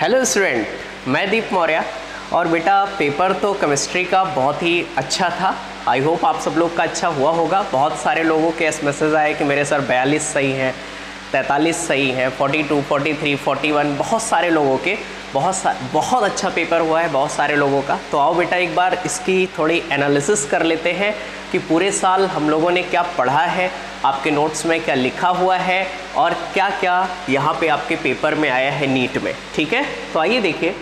Hello student, मैं दीप मौर्य। और बेटा पेपर तो केमिस्ट्री का बहुत ही अच्छा था। आई होप आप सब लोग का अच्छा हुआ होगा। बहुत सारे लोगों के मैसेज आए कि मेरे सर 42 सही हैं, 43 सही हैं, 42, 43, 41, बहुत सारे लोगों के बहुत अच्छा पेपर हुआ है बहुत सारे लोगों का। तो आओ बेटा एक बार इसकी थोड़ी एनालिसिस कर लेते हैं कि पूरे साल हम लोगों ने क्या पढ़ा है, आपके नोट्स में क्या लिखा हुआ है और क्या क्या यहाँ पे आपके पेपर में आया है नीट में। ठीक है, तो आइए देखिए,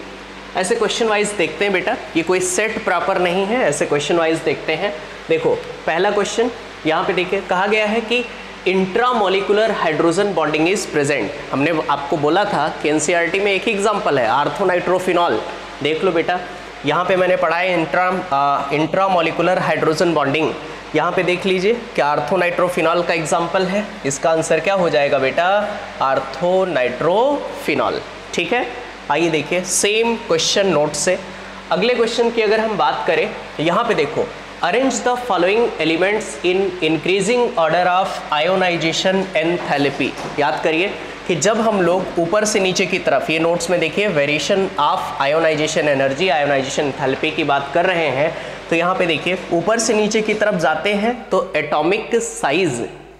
ऐसे क्वेश्चन वाइज देखते हैं बेटा। ये कोई सेट प्रॉपर नहीं है, ऐसे क्वेश्चन वाइज देखते हैं। देखो पहला क्वेश्चन यहाँ पे देखिए, कहा गया है कि intramolecular hydrogen bonding is present. हमने आपको बोला था कि एनसीईआरटी में एक ही एग्जांपल है, आर्थोनाइट्रोफिनॉल। देख लो बेटा, यहाँ पे मैंने पढ़ा है इंट्रामोलिकुलर हाइड्रोजन बॉन्डिंग। यहाँ पे देख लीजिए कि आर्थोनाइट्रोफिनॉल का एग्जांपल है। इसका आंसर क्या हो जाएगा बेटा? आर्थोनाइट्रोफिनॉल। ठीक है, आइए देखिए सेम क्वेश्चन नोट से अगले क्वेश्चन की अगर हम बात करें, यहाँ पे देखो, arrange the following elements in increasing order of ionisation enthalpy. याद करिए कि जब हम लोग ऊपर से नीचे की तरफ, ये नोट्स में देखिए, variation of ionization energy, ionization enthalpy की बात कर रहे हैं, तो यहाँ पे देखिए ऊपर से नीचे की तरफ जाते हैं तो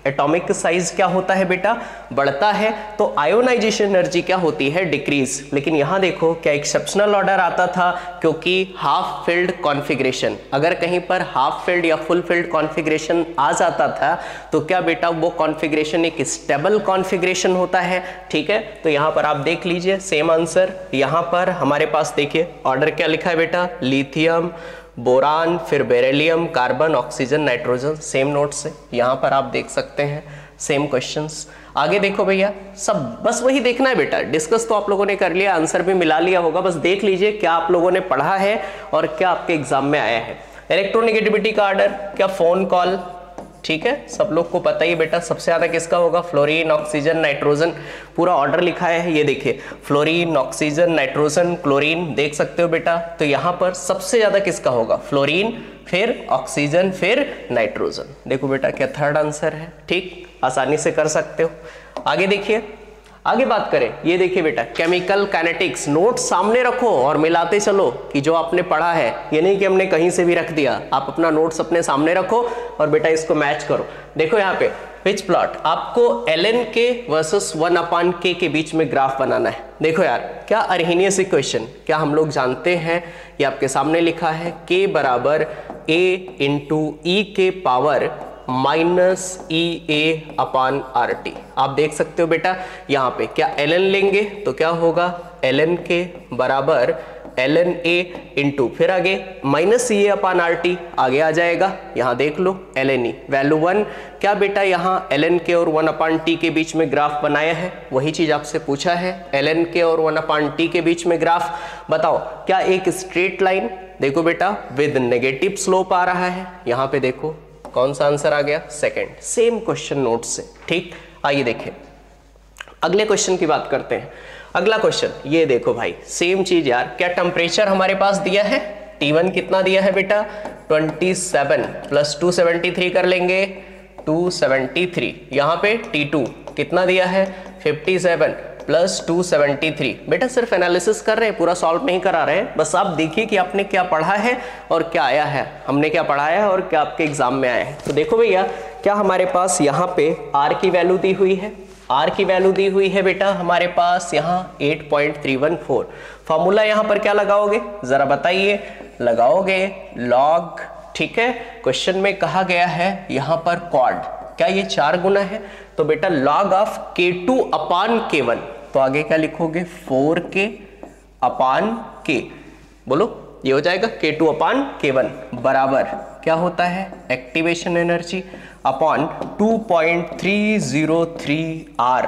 एटॉमिक साइज क्या होता है बेटा? बढ़ता है। तो आयोनाइजेशन एनर्जी क्या होती है? डिक्रीज। लेकिन यहाँ देखो क्या एक्सेप्शनल ऑर्डर आता था, क्योंकि हाफ फिल्ड कॉन्फ़िगरेशन, अगर कहीं पर हाफ फिल्ड या फुल फिल्ड कॉन्फ़िगरेशन आ जाता था तो क्या बेटा वो कॉन्फ़िगरेशन एक स्टेबल कॉन्फ़िगरेशन होता है। ठीक है, तो यहाँ पर आप देख लीजिए सेम आंसर। यहाँ पर हमारे पास देखिए ऑर्डर क्या लिखा है बेटा? लिथियम, बोरान, फिर beryllium, carbon, oxygen, nitrogen. Same note से यहाँ पर आप देख सकते हैं सेम क्वेश्चंस। आगे देखो भैया, सब बस वही देखना है बेटा। डिस्कस तो आप लोगों ने कर लिया, आंसर भी मिला लिया होगा, बस देख लीजिए क्या आप लोगों ने पढ़ा है और क्या आपके एग्जाम में आया है। इलेक्ट्रोनेगेटिविटी का ऑर्डर क्या? Phone call. ठीक है, सब लोग को पता ही बेटा सबसे ज्यादा किसका होगा? Fluorine, oxygen, nitrogen. पूरा ऑर्डर लिखा है, ये देखिए, फ्लोरीन, ऑक्सीजन, नाइट्रोजन, क्लोरीन, देख सकते हो बेटा। तो यहाँ पर सबसे ज्यादा किसका होगा? फ्लोरीन, फिर ऑक्सीजन, फिर नाइट्रोजन। देखो बेटा क्या थर्ड आंसर है। ठीक, आसानी से कर सकते हो। आगे देखिए, आगे बात करें, ये देखिए बेटा, केमिकल काइनेटिक्स। नोट सामने रखो और मिलाते चलो कि जो आपने पढ़ा है, ये नहीं कि हमने कहीं से भी रख दिया। आप अपना नोट्स अपने सामने रखो और बेटा इसको मैच करो। देखो यहाँ पे पिच प्लॉट, आपको ln के वर्सेस 1/k के बीच में ग्राफ बनाना है। देखो यार क्या अर्हीनियस इक्वेशन, क्या हम लोग जानते हैं? ये आपके सामने लिखा है, k बराबर a इंटू ई के पावर माइनस EA/RT। आप देख सकते हो बेटा यहाँ पे क्या ln लेंगे तो क्या होगा? ln के बराबर ln A इंटू फिर आगे माइनस EA/RT आगे आ जाएगा। यहाँ देख लो ln E वैल्यू 1। क्या बेटा यहाँ ln के और 1/t के बीच में ग्राफ बनाया है? वही चीज आपसे पूछा है, ln के और 1/t के बीच में ग्राफ बताओ। क्या एक स्ट्रेट लाइन? देखो बेटा विद नेगेटिव स्लोप आ रहा है। यहाँ पे देखो कौन सा आंसर आ गया? सेकंड। सेम क्वेश्चन नोट से। ठीक, आइए देखें अगले क्वेश्चन की बात करते हैं। अगला क्वेश्चन ये देखो भाई, सेम चीज यार। क्या टेम्परेचर हमारे पास दिया है? T1 कितना दिया है बेटा? 27 प्लस 273 कर लेंगे, 273। यहाँ पे T2 कितना दिया है? 57 प्लस 273। बेटा सिर्फ एनालिसिस कर रहे हैं, पूरा सॉल्व नहीं करा रहे हैं। बस आप देखिए कि आपने क्या पढ़ा है और क्या आया है, हमने क्या पढ़ाया है और क्या आपके एग्जाम में आया है। तो देखो भैया, क्या हमारे पास यहाँ पे R की वैल्यू दी हुई है? R की वैल्यू दी हुई है बेटा हमारे पास यहाँ 8.314। फॉर्मूला यहाँ पर क्या लगाओगे जरा बताइए? लगाओगे लॉग। ठीक है, क्वेश्चन में कहा गया है यहाँ पर क्वाड, क्या ये 4 गुना है? तो बेटा log ऑफ K2/K1, तो आगे क्या लिखोगे? 4K/K। बोलो, ये हो जाएगा K2/K1 बराबर क्या होता है? Activation energy upon 2.303 R।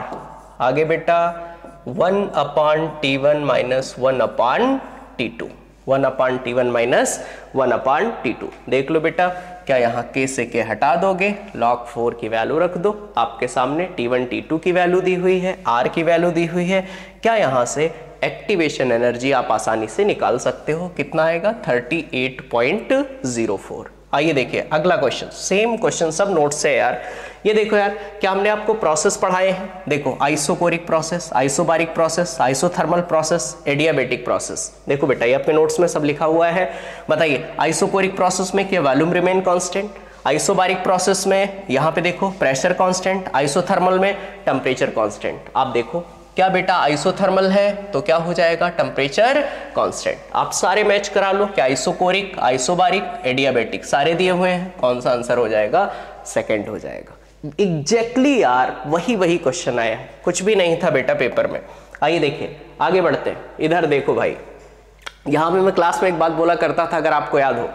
आगे बेटा 1/T1 minus 1/T2, 1/T1 minus 1/T2। देख लो बेटा, क्या यहाँ K से K हटा दोगे, log 4 की वैल्यू रख दो। आपके सामने T1 T2 की वैल्यू दी हुई है, R की वैल्यू दी हुई है। क्या यहाँ से एक्टिवेशन एनर्जी आप आसानी से निकाल सकते हो? कितना आएगा? 38.04। आइए देखिए अगला क्वेश्चन, सेम क्वेश्चन सब नोट से है यार। ये देखो यार, क्या हमने आपको प्रोसेस पढ़ाए हैं? देखो isochoric process, isobaric process, isothermal process, adiabatic process. देखो बेटा ये अपने नोट्स में सब लिखा हुआ है। बताइए आइसोकोरिक प्रोसेस में क्या volume remain constant, isobaric process में यहाँ पे देखो प्रेशर कांस्टेंट, आइसोथर्मल में टेम्परेचर कांस्टेंट। आप देखो क्या बेटा आइसोथर्मल है तो क्या हो जाएगा टेम्परेचर कांस्टेंट। आप सारे मैच करा लो, क्या आइसोकोरिक, आइसोबारिक, एडियाबेटिक सारे दिए हुए हैं, कौन सा आंसर हो जाएगा? सेकंड हो जाएगा। एग्जैक्टली यार वही क्वेश्चन आया है, कुछ भी नहीं था बेटा पेपर में। आइए देखिए आगे बढ़ते हैं। इधर देखो भाई, यहां पे मैं क्लास में एक बात बोला करता था, अगर आपको याद हो,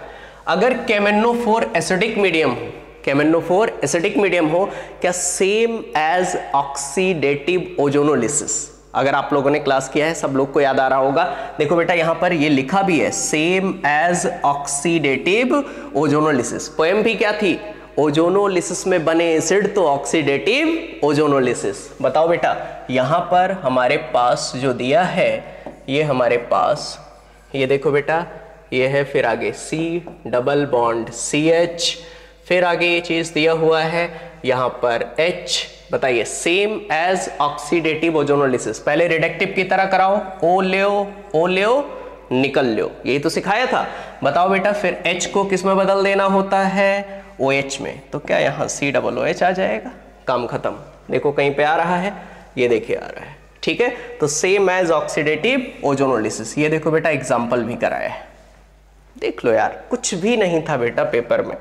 अगर KMnO4 एसिडिक मीडियम हो, KMnO4 एसिडिक मीडियम हो, क्या सेम एज ऑक्सीडेटिव ओजोनोलिसिस। अगर आप लोगों ने क्लास किया है सब लोग को याद आ रहा होगा। देखो बेटा यहां पर ये लिखा भी है, same as oxidative ozonolysis. Poem भी क्या थी? ओजोनोलिसिस में बने एसिड तो ऑक्सीडेटिव ओजोनोलिसिस। बताओ बेटा यहां पर हमारे पास जो दिया है, ये हमारे पास ये देखो बेटा ये है, फिर आगे C डबल बॉन्ड CH, फिर आगे ये चीज दिया हुआ है यहां पर H। बताइए सेम एज ऑक्सीडेटिव ओजोनोलिसिस, पहले रिडक्टिव की तरह कराओ, O ले निकल लो, यही तो सिखाया था। बताओ बेटा फिर H को किस में बदल देना होता है? OH में। तो क्या यहाँ COOH आ जाएगा? काम खत्म। देखो कहीं पे आ रहा है, ये देखिए आ रहा है, ठीक है। तो सेम एज ऑक्सीडेटिव ओजोनोलिसिस, ये देखो बेटा एग्जाम्पल भी कराया है, देख लो यार, कुछ भी नहीं था बेटा पेपर में।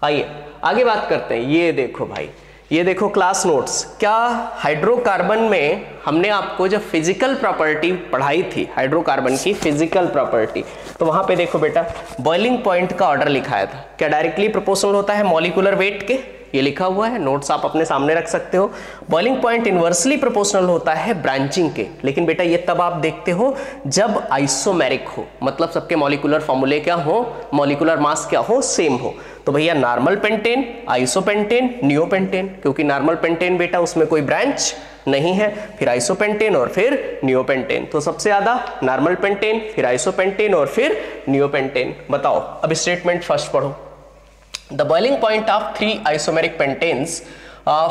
आइए आगे बात करते हैं। ये देखो भाई, ये देखो क्लास नोट्स, क्या हाइड्रोकार्बन में हमने आपको जब फिजिकल प्रॉपर्टी पढ़ाई थी, हाइड्रोकार्बन की फिजिकल प्रॉपर्टी, तो वहां पे देखो बेटा बॉइलिंग पॉइंट का ऑर्डर लिखाया था, क्या डायरेक्टली प्रोपोर्शनल होता है मॉलिक्यूलर वेट के? ये लिखा हुआ है, नोट्स आप अपने सामने रख सकते हो। बॉइलिंग पॉइंट इनवर्सली प्रोपोर्शनल होता है ब्रांचिंग के, लेकिन बेटा ये तब आप देखते हो जब आइसोमेरिक हो, मतलब सबके मॉलिक्यूलर फॉर्मूले क्या हो, मॉलिक्यूलर मास क्या हो, सेम हो। तो भैया नॉर्मल पेंटेन, आइसोपेंटेन, नियोपेंटेन, क्योंकि नॉर्मल पेंटेन बेटा उसमें कोई ब्रांच नहीं है, फिर आइसोपेंटेन और फिर नियोपेंटेन। तो सबसे ज्यादा नॉर्मल पेंटेन, फिर आइसोपेंटेन और फिर नियोपेंटेन। बताओ अब स्टेटमेंट फर्स्ट पढ़ो। The boiling point of 3 isomeric pentanes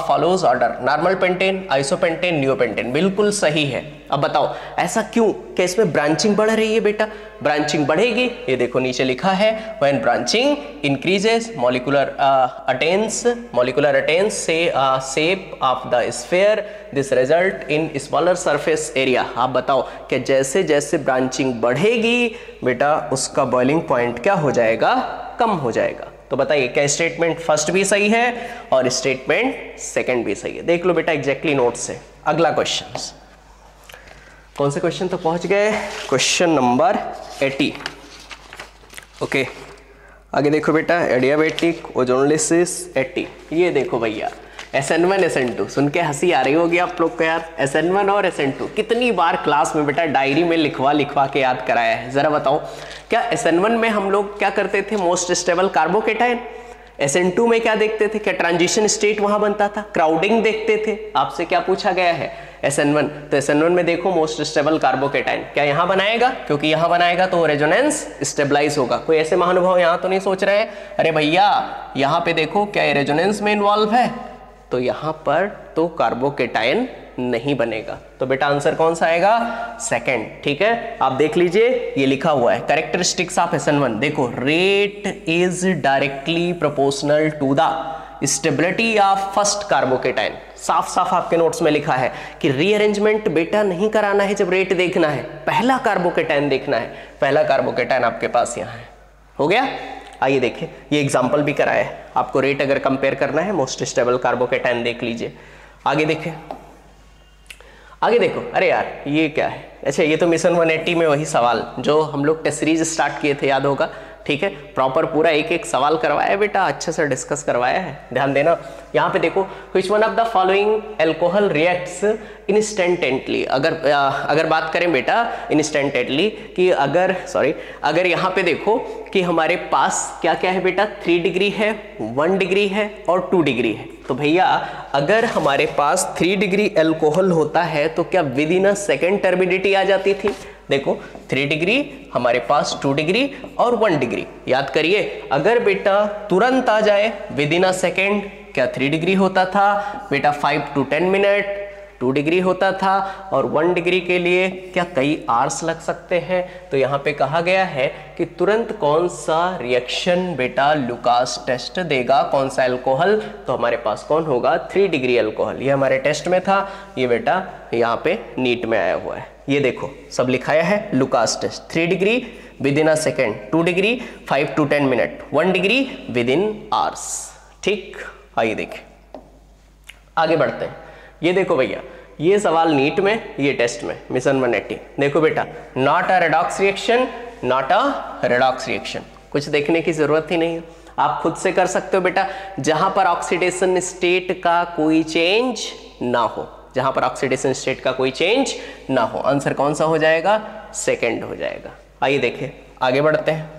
follows order normal pentane, isopentane, neopentane. बिल्कुल सही है। अब बताओ ऐसा क्यों, क्या इसमें ब्रांचिंग बढ़ रही है बेटा? ब्रांचिंग बढ़ेगी, ये देखो नीचे लिखा है, when branching increases molecular attains say shape of the sphere, this result in smaller surface area। आप बताओ कि जैसे जैसे ब्रांचिंग बढ़ेगी बेटा उसका बॉइलिंग पॉइंट क्या हो जाएगा? कम हो जाएगा। तो बताइए क्या स्टेटमेंट फर्स्ट भी सही है और स्टेटमेंट सेकंड भी सही है? देख लो बेटा एग्जैक्टली नोट से। अगला क्वेश्चन, कौन से क्वेश्चन तक पहुंच गए? Question number 80। ओके आगे देखो बेटा, एडियाबेटिक ओजोनोलिसिस 80। ये देखो भैया SN1 SN2, सुन के हंसी आ रही होगी आप लोग को यार। SN1 और SN2 कितनी बार क्लास में बेटा डायरी में लिखवा के याद कराया है। जरा बताओ क्या SN1 में हम लोग क्या करते थे? Most stable carbocation. SN2 में क्या देखते थे? क्या ट्रांजिशन स्टेट वहां बनता था? क्राउडिंग देखते थे। आपसे क्या पूछा गया है? SN1। तो SN1 में देखो मोस्ट स्टेबल कार्बोकेटाइन, क्या यहाँ बनाएगा? क्योंकि यहाँ बनाएगा तो रेजोनेंस स्टेबलाइज होगा। कोई ऐसे महानुभाव यहाँ तो नहीं सोच रहे हैं अरे भैया यहाँ पे देखो क्या ये रेजोनेंस में इन्वॉल्व है, तो यहां पर तो कार्बोकेटाइन नहीं बनेगा। तो बेटा आंसर कौन सा आएगा? सेकंड। ठीक है, आप देख लीजिए ये लिखा हुआ है कैरेक्टरिस्टिक्स ऑफ SN1। देखो rate is directly proportional to the stability of first carbocation. साफ साफ आपके नोट्स में लिखा है कि रीअरेंजमेंट बेटा नहीं कराना है जब रेट देखना है, पहला कार्बोकेटाइन देखना है। पहला कार्बोकेटाइन आपके पास यहाँ है। हो गया? आइए देखिए ये एग्जाम्पल भी कराया है आपको। रेट अगर कंपेयर करना है मोस्ट स्टेबल कार्बोकेटाइन देख लीजिए। आगे देखें, आगे देखो। अरे यार ये क्या है? अच्छा ये तो मिशन 180 में वही सवाल जो हम लोग टेस्ट सीरीज स्टार्ट किए थे, याद होगा। ठीक है, प्रॉपर पूरा एक एक सवाल करवाया है बेटा, अच्छे से डिस्कस करवाया है, ध्यान देना। यहाँ पे देखो which one of the following alcohol reacts instantly. अगर बात करें बेटा इंस्टेंटेंटली कि अगर यहाँ पे देखो कि हमारे पास क्या क्या है बेटा, 3 डिग्री है, 1 डिग्री है और 2 डिग्री है। तो भैया अगर हमारे पास 3 डिग्री एल्कोहल होता है तो क्या within a second turbidity आ जाती थी? देखो 3 डिग्री, हमारे पास 2 डिग्री और 1 डिग्री। याद करिए, अगर बेटा तुरंत आ जाए विद इन अ सेकेंड, क्या 3 डिग्री होता था बेटा 5 to 10 मिनट 2 डिग्री होता था, और 1 डिग्री के लिए क्या कई आवर्स लग सकते हैं। तो यहाँ पे कहा गया है कि तुरंत कौन सा रिएक्शन बेटा लुकास टेस्ट देगा, कौन सा अल्कोहल, तो हमारे पास कौन होगा 3 डिग्री अल्कोहल। ये हमारे टेस्ट में था, ये बेटा यहाँ पे नीट में आया हुआ है। ये देखो सब लिखाया है Lucas test, 3 degree within a second, 2 degree 5 to 10 minute, 1 degree within hours. ठीक, आइए देखें, आगे बढ़ते हैं। ये देखो भैया, ये सवाल नीट में, ये टेस्ट में, मिशन 180। देखो बेटा, not a redox reaction, not a redox reaction, कुछ देखने की जरूरत ही नहीं है, आप खुद से कर सकते हो बेटा। जहां पर ऑक्सीडेशन स्टेट का कोई चेंज ना हो, जहां पर ऑक्सीडेशन स्टेट का कोई चेंज ना हो, आंसर कौन सा हो जाएगा, सेकंड हो जाएगा। आइए देखें, आगे बढ़ते हैं।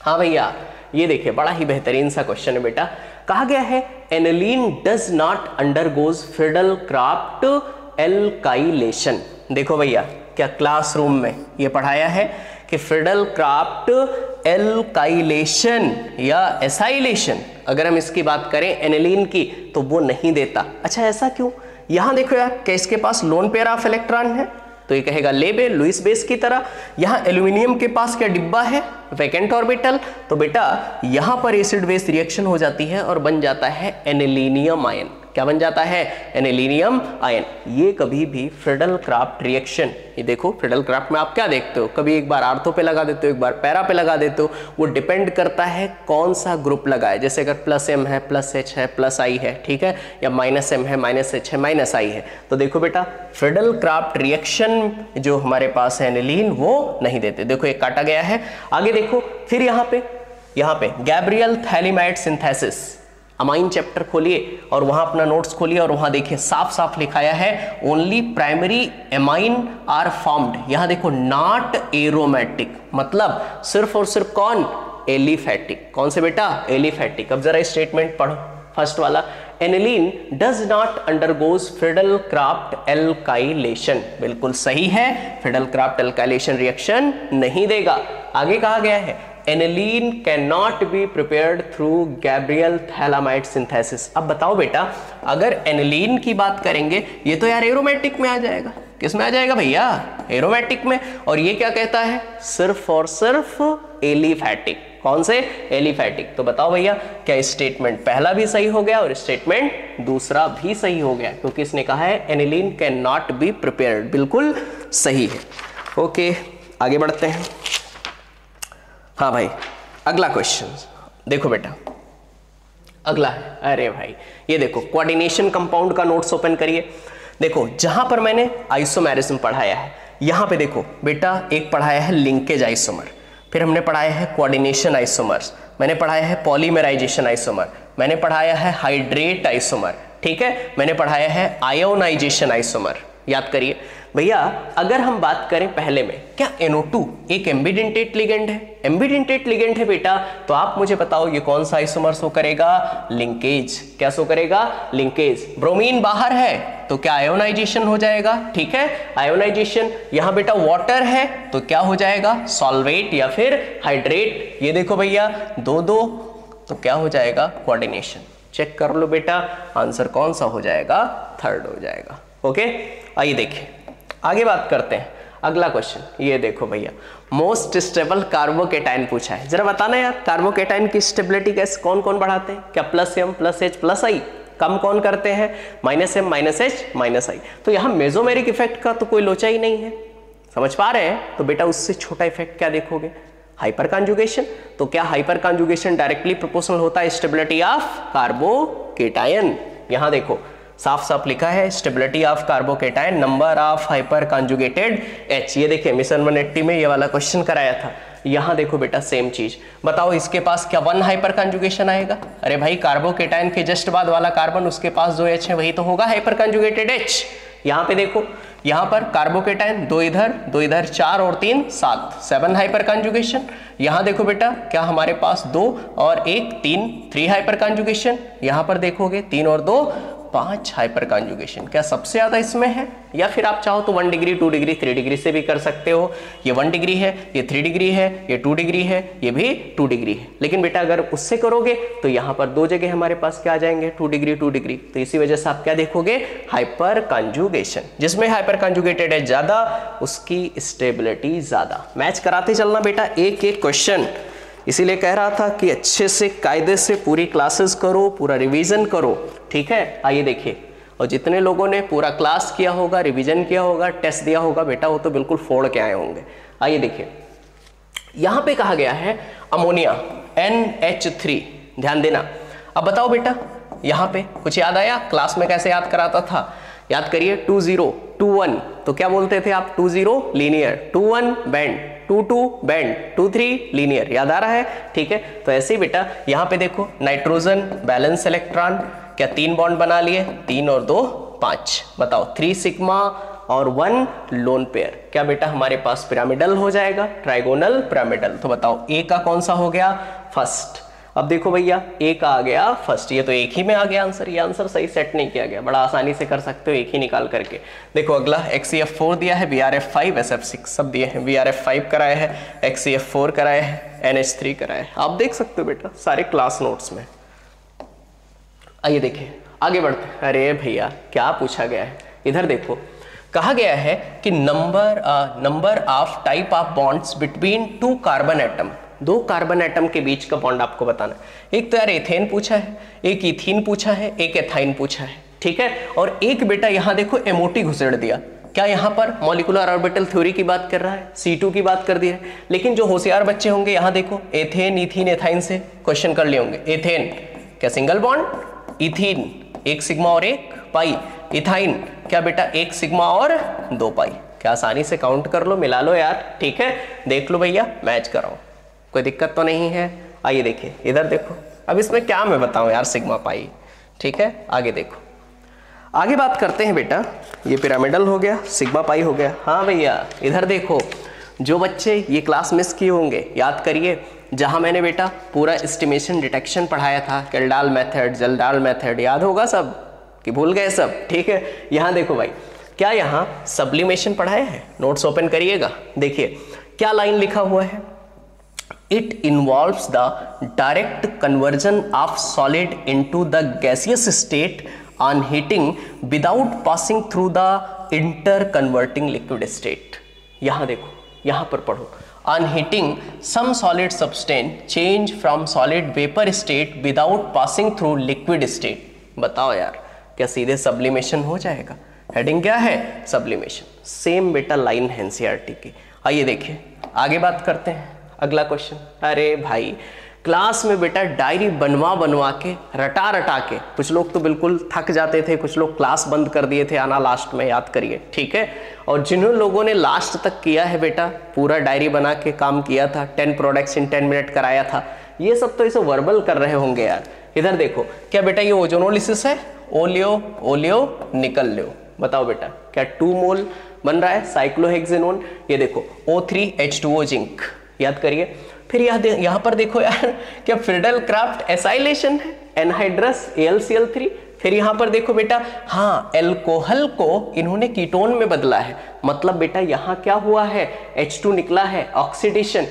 हाँ भैया, ये देखिए बड़ा ही बेहतरीन सा क्वेश्चन है बेटा। कहा गया है aniline does not undergoes Friedel craft alkylation. देखो भैया, क्या क्लासरूम में ये पढ़ाया है कि फ्रीडल क्राफ्ट एल्काइलेशन या एसाइलेशन, अगर हम इसकी बात करें एनिलीन की, तो वो नहीं देता। अच्छा ऐसा क्यों? यहां देखो यार, क्या इसके पास लोन पेयर ऑफ इलेक्ट्रॉन है, तो ये कहेगा लेबे लुईस बेस की तरह। यहां एल्यूमिनियम के पास क्या डिब्बा है, वैकेंट ऑर्बिटल, तो बेटा यहां पर एसिड बेस रिएक्शन हो जाती है और बन जाता है एनिलीनियम आयन। क्या बन जाता है, एनिलीनियम आयन। ये कभी भी फ्रीडल क्राफ्ट रिएक्शन, ये देखो फ्रीडल क्राफ्ट में आप क्या देखते हो, कभी एक बार आर्थो पे लगा देते हो, एक बार पैरा पे लगा देते हो, वो डिपेंड करता है कौन सा ग्रुप लगा है। जैसे अगर +M है, +H है, +I है, ठीक है, या -M है, -H है, -I है, तो देखो बेटा फ्रीडल क्राफ्ट रिएक्शन जो हमारे पास है एनिलीन, वो नहीं देते। देखो एक काटा गया है। आगे देखो, फिर यहाँ पे Gabriel phthalimide synthesis, amine chapter खोलिए और वहां अपना नोट्स खोलिए और वहां देखिए साफ साफ लिखाया है only primary amine are formed. यहां देखो नॉट एरोमेटिक, मतलब सिर्फ और सिर्फ कौन, एलिफैटिक। कौन से बेटा, एलिफैटिक। अब जरा स्टेटमेंट पढ़ो, फर्स्ट वाला, aniline does not undergoes Friedel craft alkylation. बिल्कुल सही है, फ्रीडल क्राफ्ट एल्काइलेशन रिएक्शन नहीं देगा। आगे कहा गया है aniline can not be prepared through Gabriel phthalimide synthesis. अब बताओ बेटा, अगर एनिलीन की बात करेंगे, ये तो यार एरोमेटिक में आ जाएगा। किस में आ जाएगा भैया, एरोमेटिक में। और ये क्या कहता है, सिर्फ और सिर्फ एलिफैटिक। कौन से, एलिफैटिक। तो बताओ भैया, क्या स्टेटमेंट पहला भी सही हो गया और स्टेटमेंट दूसरा भी सही हो गया, क्योंकि इसने कहा है aniline can not be prepared. बिल्कुल सही है। ओके, आगे बढ़ते हैं। हाँ भाई, अगला क्वेश्चन देखो बेटा, अगला है, अरे भाई ये देखो कोऑर्डिनेशन कंपाउंड का नोट्स ओपन करिए। देखो जहां पर मैंने आइसोमेरिज्म पढ़ाया है, यहां पे देखो बेटा एक पढ़ाया है लिंकेज आइसोमर, फिर हमने पढ़ाया है कोऑर्डिनेशन आइसोमर्स, मैंने पढ़ाया है पॉलीमराइजेशन आइसोमर, मैंने पढ़ाया है हाइड्रेट आइसोमर, ठीक है, मैंने पढ़ाया है आयोनाइजेशन आइसोमर। याद करिए भैया, अगर हम बात करें पहले में, क्या NO2 एक एम्बिडेंटेट लिगेंड है, एम्बिडेंटेट लिगेंड है बेटा, तो आप मुझे बताओ ये कौन सा आइसोमर शो करेगा, लिंकेज। क्या शो करेगा, लिंकेज। ब्रोमीन बाहर है तो क्या आयोनाइजेशन हो जाएगा, ठीक है, आयोनाइजेशन। यहां बेटा वाटर है तो क्या हो जाएगा, सॉल्वेट या फिर हाइड्रेट। ये देखो भैया 2-2, तो क्या हो जाएगा, कोऑर्डिनेशन। चेक कर लो बेटा, आंसर कौन सा हो जाएगा, थर्ड हो जाएगा। ओके, आइए देखिए आगे बात करते हैं। अगला क्वेश्चन ये देखो भैया, मोस्ट स्टेबल कार्बोकेटाइन पूछा है। जरा बताना यार, कार्बोकेटाइन की स्टेबिलिटी कैसे, कौन कौन बढ़ाते हैं, क्या +M +H +I, कम कौन करते हैं, -M -H -I। तो यहाँ मेसोमेरिक इफेक्ट का तो कोई लोचा ही नहीं है, समझ पा रहे हैं। तो बेटा उससे छोटा इफेक्ट क्या देखोगे, हाइपर कॉन्जुगेशन। तो क्या हाइपर कॉन्जुगेशन डायरेक्टली प्रोपोर्शनल होता है स्टेबिलिटी ऑफ कार्बोकेटाइन। यहां देखो साफ साफ लिखा है stability of carbocation number of hyper conjugated H। ये देखिए मिशन 180 में ये वाला क्वेश्चन कराया था। यहां देखो बेटा सेम चीज, बताओ इसके पास क्या 1 हाइपर कॉन्जुगेशन आएगा। अरे भाई कार्बोकेटाइन के जस्ट बाद वाला कार्बन, उसके पास जो H है वही तो होगा हाइपर कॉन्जुगेटेड H। यहां पे देखो, यहां पर कार्बोकेटाइन 2 इधर 4 और 3 7 हाइपर कॉन्जुगेशन। यहां देखो बेटा क्या हमारे पास 2 और 1 3 हाइपर कॉन्जुगेशन। यहां पर देखोगे 3 और 2 5 हाइपर कॉन्जुगेशन। क्या सबसे ज्यादा इसमें है? या फिर आप चाहो तो 1 डिग्री 2 डिग्री 3 डिग्री से भी कर सकते हो। ये 1 डिग्री है, ये 3 डिग्री है, ये 2 डिग्री है, ये भी 2 डिग्री है। लेकिन बेटा अगर उससे करोगे तो यहाँ पर 2 जगह हमारे पास क्या आ जाएंगे, 2 डिग्री 2 डिग्री। तो इसी वजह से आप क्या देखोगे, हाइपर कॉन्जुगेशन। जिसमें हाइपर कॉन्जुगेटेड है ज्यादा, उसकी स्टेबिलिटी ज्यादा। मैच कराते चलना बेटा एक एक क्वेश्चन। इसीलिए कह रहा था कि अच्छे से कायदे से पूरी क्लासेस करो, पूरा रिवीजन करो, ठीक है। आइए देखिए, और जितने लोगों ने पूरा क्लास किया होगा, रिवीजन किया होगा, टेस्ट दिया होगा बेटा, वो तो बिल्कुल फोड़ के आए होंगे। आइए देखिए, यहां पे कहा गया है अमोनिया NH3, ध्यान देना। अब बताओ बेटा, यहां पे कुछ याद आया? क्लास में कैसे याद कराता था? याद करिए, 20 21 तो क्या बोलते थे आप? 20 लीनियर, 21 बैंड, 22 बैंड, 23 लीनियर। याद आ रहा है? ठीक है। तो ऐसे ही बेटा यहाँ पे देखो, नाइट्रोजन बैलेंस इलेक्ट्रॉन, क्या 3 बॉन्ड बना लिए? 3 और 2 5। बताओ 3 सिग्मा और 1 लोन पेयर, क्या बेटा हमारे पास पिरामिडल हो जाएगा, ट्राइगोनल पिरामिडल। तो बताओ ए का कौन सा हो गया? फर्स्ट। अब देखो भैया, ए का आ गया फर्स्ट, ये तो एक ही में आ गया आंसर। ये आंसर सही सेट नहीं किया गया, बड़ा आसानी से कर सकते हो एक ही निकाल करके। देखो अगला XCF4 दिया है, BRF5 SF6 सब दिए हैं। BRF5 कराए हैं, XCF4 कराए हैं, NH3 कराए हैं। आप देख सकते हो बेटा सारे क्लास नोट्स में। आइए देखिए आगे बढ़ते हैं। अरे भैया क्या पूछा गया है, इधर देखो, कहा गया है कि number of type of bonds between 2 carbon atom. 2 carbon atom के बीच का बॉन्ड आपको बताना है। एक तो यार एथेन पूछा है, एक इथीन पूछा है, एक एथाइन पूछा है, ठीक है। और एक बेटा यहां देखो एमओटी घुसेड़ दिया। क्या यहां पर मॉलिक्यूलर ऑर्बिटल थ्योरी की बात कर रहा है, C2 की बात कर दी है। लेकिन जो होशियार बच्चे होंगे यहां देखो, एथेन इथीन एथाइन से क्वेश्चन कर लिए होंगे। एथेन क्या सिंगल बॉन्ड, इथीन 1 सिग्मा और 1 पाई, इथाइन क्या बेटा 1 सिग्मा और 2 पाई। क्या आसानी से काउंट कर लो, मिला लो यार, ठीक है। देख लो भैया, मैच कराओ, कोई दिक्कत तो नहीं है। आइए देखिए, इधर देखो, अब इसमें क्या मैं बताऊं यार, सिग्मा पाई, ठीक है। आगे देखो, आगे बात करते हैं बेटा। ये पिरामिडल हो गया, सिग्मा पाई हो गया। हाँ भैया इधर देखो, जो बच्चे ये क्लास मिस किए होंगे याद करिए, जहां मैंने बेटा पूरा एस्टिमेशन डिटेक्शन पढ़ाया था, केल्डाल मेथड, जल्डाल मेथड, याद होगा सब कि भूल गए सब, ठीक है। यहाँ देखो भाई, क्या यहाँ सब्लिमेशन पढ़ाया है? नोट्स ओपन करिएगा, देखिए क्या लाइन लिखा हुआ है। It involves the direct conversion of solid into the gaseous state on heating without passing through the interconverting liquid state। यहाँ देखो, यहाँ पर पढ़ो, on heating some solid substance change from solid vapor state without passing through liquid state। बताओ यार, क्या सीधे sublimation हो जाएगा? हेडिंग क्या है? सब्लिमेशन। सेम बेटा लाइन है NCERT की। आइए देखिए आगे बात करते हैं, अगला क्वेश्चन। अरे भाई क्लास में बेटा डायरी बनवा के, रटा के, कुछ लोग तो बिल्कुल थक जाते थे, कुछ लोग क्लास बंद कर दिए थे आना लास्ट में, याद करिए, ठीक है। और जिन्होंने लोगों ने लास्ट तक किया है बेटा, पूरा डायरी बना के काम किया था, 10 प्रोडक्ट्स इन 10 मिनट कराया था, ये सब तो इसे वर्बल कर रहे होंगे यार। इधर देखो, क्या बेटा ये ओजोनोलिसिस है? ओलियो निकल लो। बताओ बेटा क्या 2 मोल बन रहा है साइक्लोहेक्सेनोन। ये देखो O3H2O जिंक, याद करिए। फिर यहाँ पर देखो यार, क्या फ्रीडल क्राफ्ट एसाइलेशन है, एनहाइड्रस AlCl3। फिर यहाँ पर देखो बेटा, हाँ एल्कोहल को इन्होंने कीटोन में बदला है, मतलब बेटा यहाँ क्या हुआ है, H2 निकला है, ऑक्सीडेशन।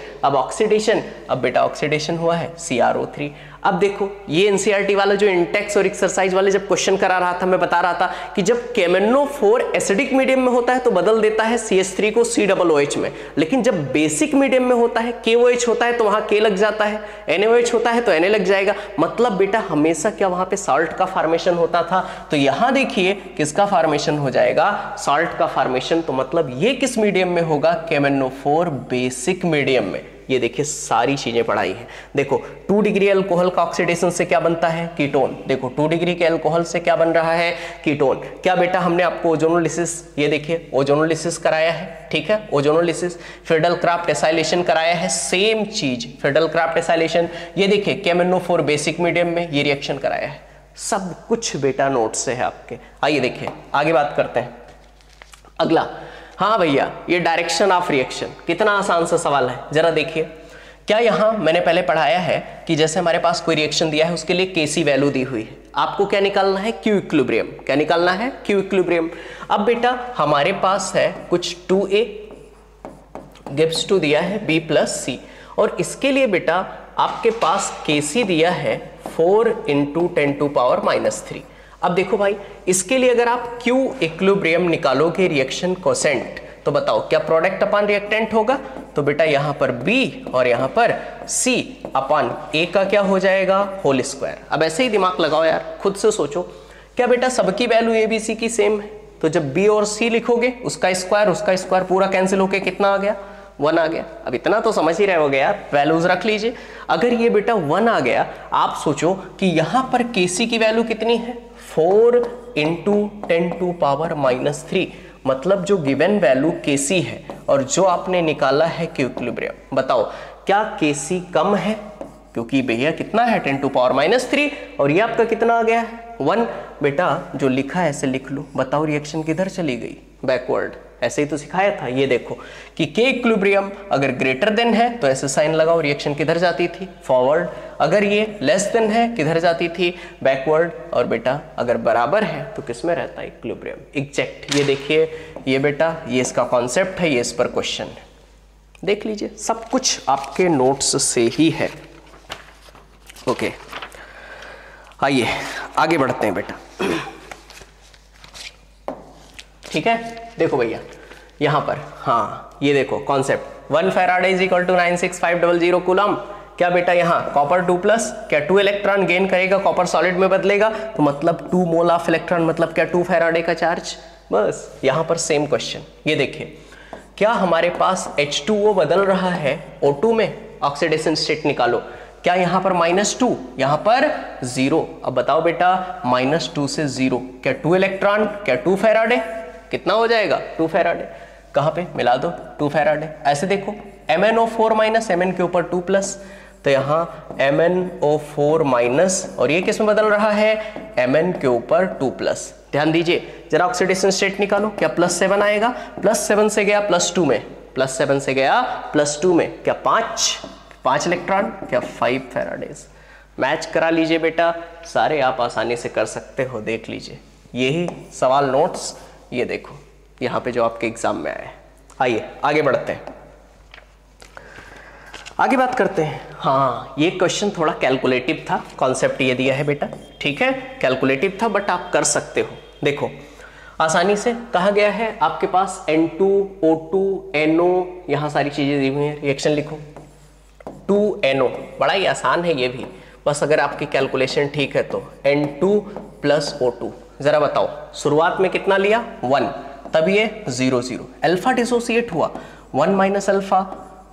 अब बेटा ऑक्सीडेशन हुआ है CrO3। अब देखो ये NCERT वाला जो इंटेक्स और एक्सरसाइज वाले जब क्वेश्चन करा रहा था, मैं बता रहा था कि जब KMnO4 एसिडिक मीडियम में होता है तो बदल देता है CH3 को COOH में, लेकिन जब बेसिक मीडियम में होता है, KOH होता है तो वहां K लग जाता है, NaOH होता है तो Na लग जाएगा। मतलब बेटा हमेशा क्या वहां पे साल्ट का फॉर्मेशन होता था। तो यहां देखिए किसका फॉर्मेशन हो जाएगा, साल्ट का फॉर्मेशन। तो मतलब ये किस मीडियम में होगा, KMnO4 बेसिक मीडियम में। ये देखिए सारी चीजें पढ़ाई है। देखो 2 डिग्री अल्कोहल का ऑक्सीडेशन से क्या बनता है, कीटोन। देखो 2 डिग्री के अल्कोहल से क्या बन रहा है, कीटोन। क्या बेटा हमने आपको ओजोनोलिसिस, ये देखिए ओजोनोलिसिस कराया है, ठीक है, ओजोनोलिसिस। फ्रीडल क्राफ्ट एसाइलेशन कराया है, सेम चीज फ्रीडल क्राफ्ट एसाइलेशन। ये देखिए KMnO4 बेसिक मीडियम में ये रिएक्शन कराया है। सब कुछ बेटा नोट से है आपके। आइए देखिए आगे बात करते हैं। अगला, हाँ भैया ये डायरेक्शन ऑफ रिएक्शन, कितना आसान सा सवाल है, जरा देखिए। क्या यहाँ मैंने पहले पढ़ाया है कि जैसे हमारे पास कोई रिएक्शन दिया है उसके लिए Kc वैल्यू दी हुई है। आपको क्या निकालना है, क्यू इक्विलिब्रियम। क्या निकालना है, क्यू इक्विलिब्रियम। अब बेटा हमारे पास है कुछ 2a गिव्स टू दिया है b प्लस सी, और इसके लिए बेटा आपके पास Kc दिया है 4 × 10⁻⁻3। अब देखो भाई, इसके लिए अगर आप Q इक्विलिब्रियम निकालोगे रिएक्शन कोसेंट, तो बताओ क्या प्रोडक्ट अपॉन रिएक्टेंट होगा। तो बेटा यहाँ पर B और यहाँ पर C अपॉन A का क्या हो जाएगा, होल स्क्वायर। अब ऐसे ही दिमाग लगाओ यार, खुद से सोचो, क्या बेटा सबकी वैल्यू A B C की सेम है? तो जब B और C लिखोगे उसका स्क्वायर पूरा कैंसिल होके कितना आ गया, 1 आ गया। अब इतना तो समझ ही रहे होगे यार, वैल्यूज रख लीजिए। अगर ये बेटा 1 आ गया, आप सोचो कि यहां पर Kc की वैल्यू कितनी है, 4 × 10⁻⁻3, मतलब जो गिवन वैल्यू Kc है और जो आपने निकाला है Q इक्विलिब्रियम, बताओ क्या Kc कम है, क्योंकि भैया कितना है 10⁻⁻3, और ये आपका कितना आ गया है, 1। बेटा जो लिखा है ऐसे लिख लो, बताओ रिएक्शन किधर चली गई, बैकवर्ड। ऐसे ही तो सिखाया था, ये देखो कि K इक्विलिब्रियम अगर ग्रेटर देन है तो ऐसे साइन लगाओ, रिएक्शन किधर जाती थी, फॉरवर्ड। अगर ये लेस देन है किधर जाती थी, बैकवर्ड। और बेटा अगर बराबर है तो किस में रहता है, इक्विलिब्रियम, एग्जैक्ट। ये देखिए, ये बेटा ये इसका कॉन्सेप्ट है, ये इस पर क्वेश्चन है, देख लीजिए, सब कुछ आपके नोट्स से ही है। ओके, आइए आगे बढ़ते हैं बेटा। ठीक है, देखो भैया यहां पर, हाँ ये देखो concept, 1 Faraday is equal to 96500 coulomb. क्या बेटा यहाँ कॉपर 2+, क्या 2 इलेक्ट्रॉन गेन करेगा, कॉपर सॉलिड में बदलेगा, तो मतलब 2 मोल ऑफ इलेक्ट्रॉन, मतलब क्या 2 फैराडे का चार्ज। बस यहां पर सेम क्वेश्चन, ये देखिए, क्या हमारे पास H2O बदल रहा है O2 में, ऑक्सीडेशन स्टेट निकालो। क्या यहाँ पर -2, यहाँ पर 0। अब बताओ बेटा -2 से 0, क्या 2 इलेक्ट्रॉन, क्या 2 फैराडे, कितना हो जाएगा, 2 फैराडे। कहाँ पे मिला दो 2 फैराडे। ऐसे देखो MnO4 माइनस Mn के ऊपर 2+, तो यहाँ MnO4 और ये किस में बदल रहा है, Mn के ऊपर 2+। ध्यान दीजिए जरा, ऑक्सीडेशन स्टेट निकालो, क्या +7 आएगा, +7 से गया +2 में, +7 से गया +2 में, क्या 5 इलेक्ट्रॉन, क्या 5 फैराडेज। मैच करा लीजिए बेटा, सारे आप आसानी से कर सकते हो, देख लीजिए यही सवाल नोट्स, ये देखो यहाँ पे जो आपके एग्जाम में आया है। आइए आगे बढ़ते हैं, आगे बात करते हैं। हाँ ये क्वेश्चन थोड़ा कैलकुलेटिव था, कॉन्सेप्ट ये दिया है बेटा, ठीक है, कैलकुलेटिव था बट आप कर सकते हो। देखो आसानी से कहा गया है आपके पास N2O2 NO, यहाँ सारी चीजें दी हुई हैं, रिएक्शन लिखो 2NO, बड़ा ही आसान है ये भी, बस अगर आपकी कैलकुलेशन ठीक है तो N2 + O2। जरा बताओ शुरुआत में कितना लिया, 1, तब ये 0 0, अल्फा डिसोसिएट हुआ 1 माइनस अल्फा,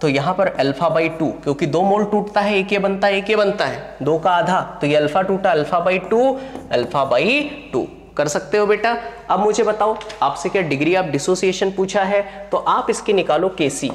तो यहाँ पर α/2, क्योंकि 2 मोल टूटता है, एक ये बनता है, एक ये बनता है, 2 का आधा, तो ये अल्फा टूटा, α/2 कर सकते हो बेटा। अब मुझे बताओ आपसे क्या डिग्री ऑफ डिसोसिएशन पूछा है, तो आप इसकी निकालो Kc।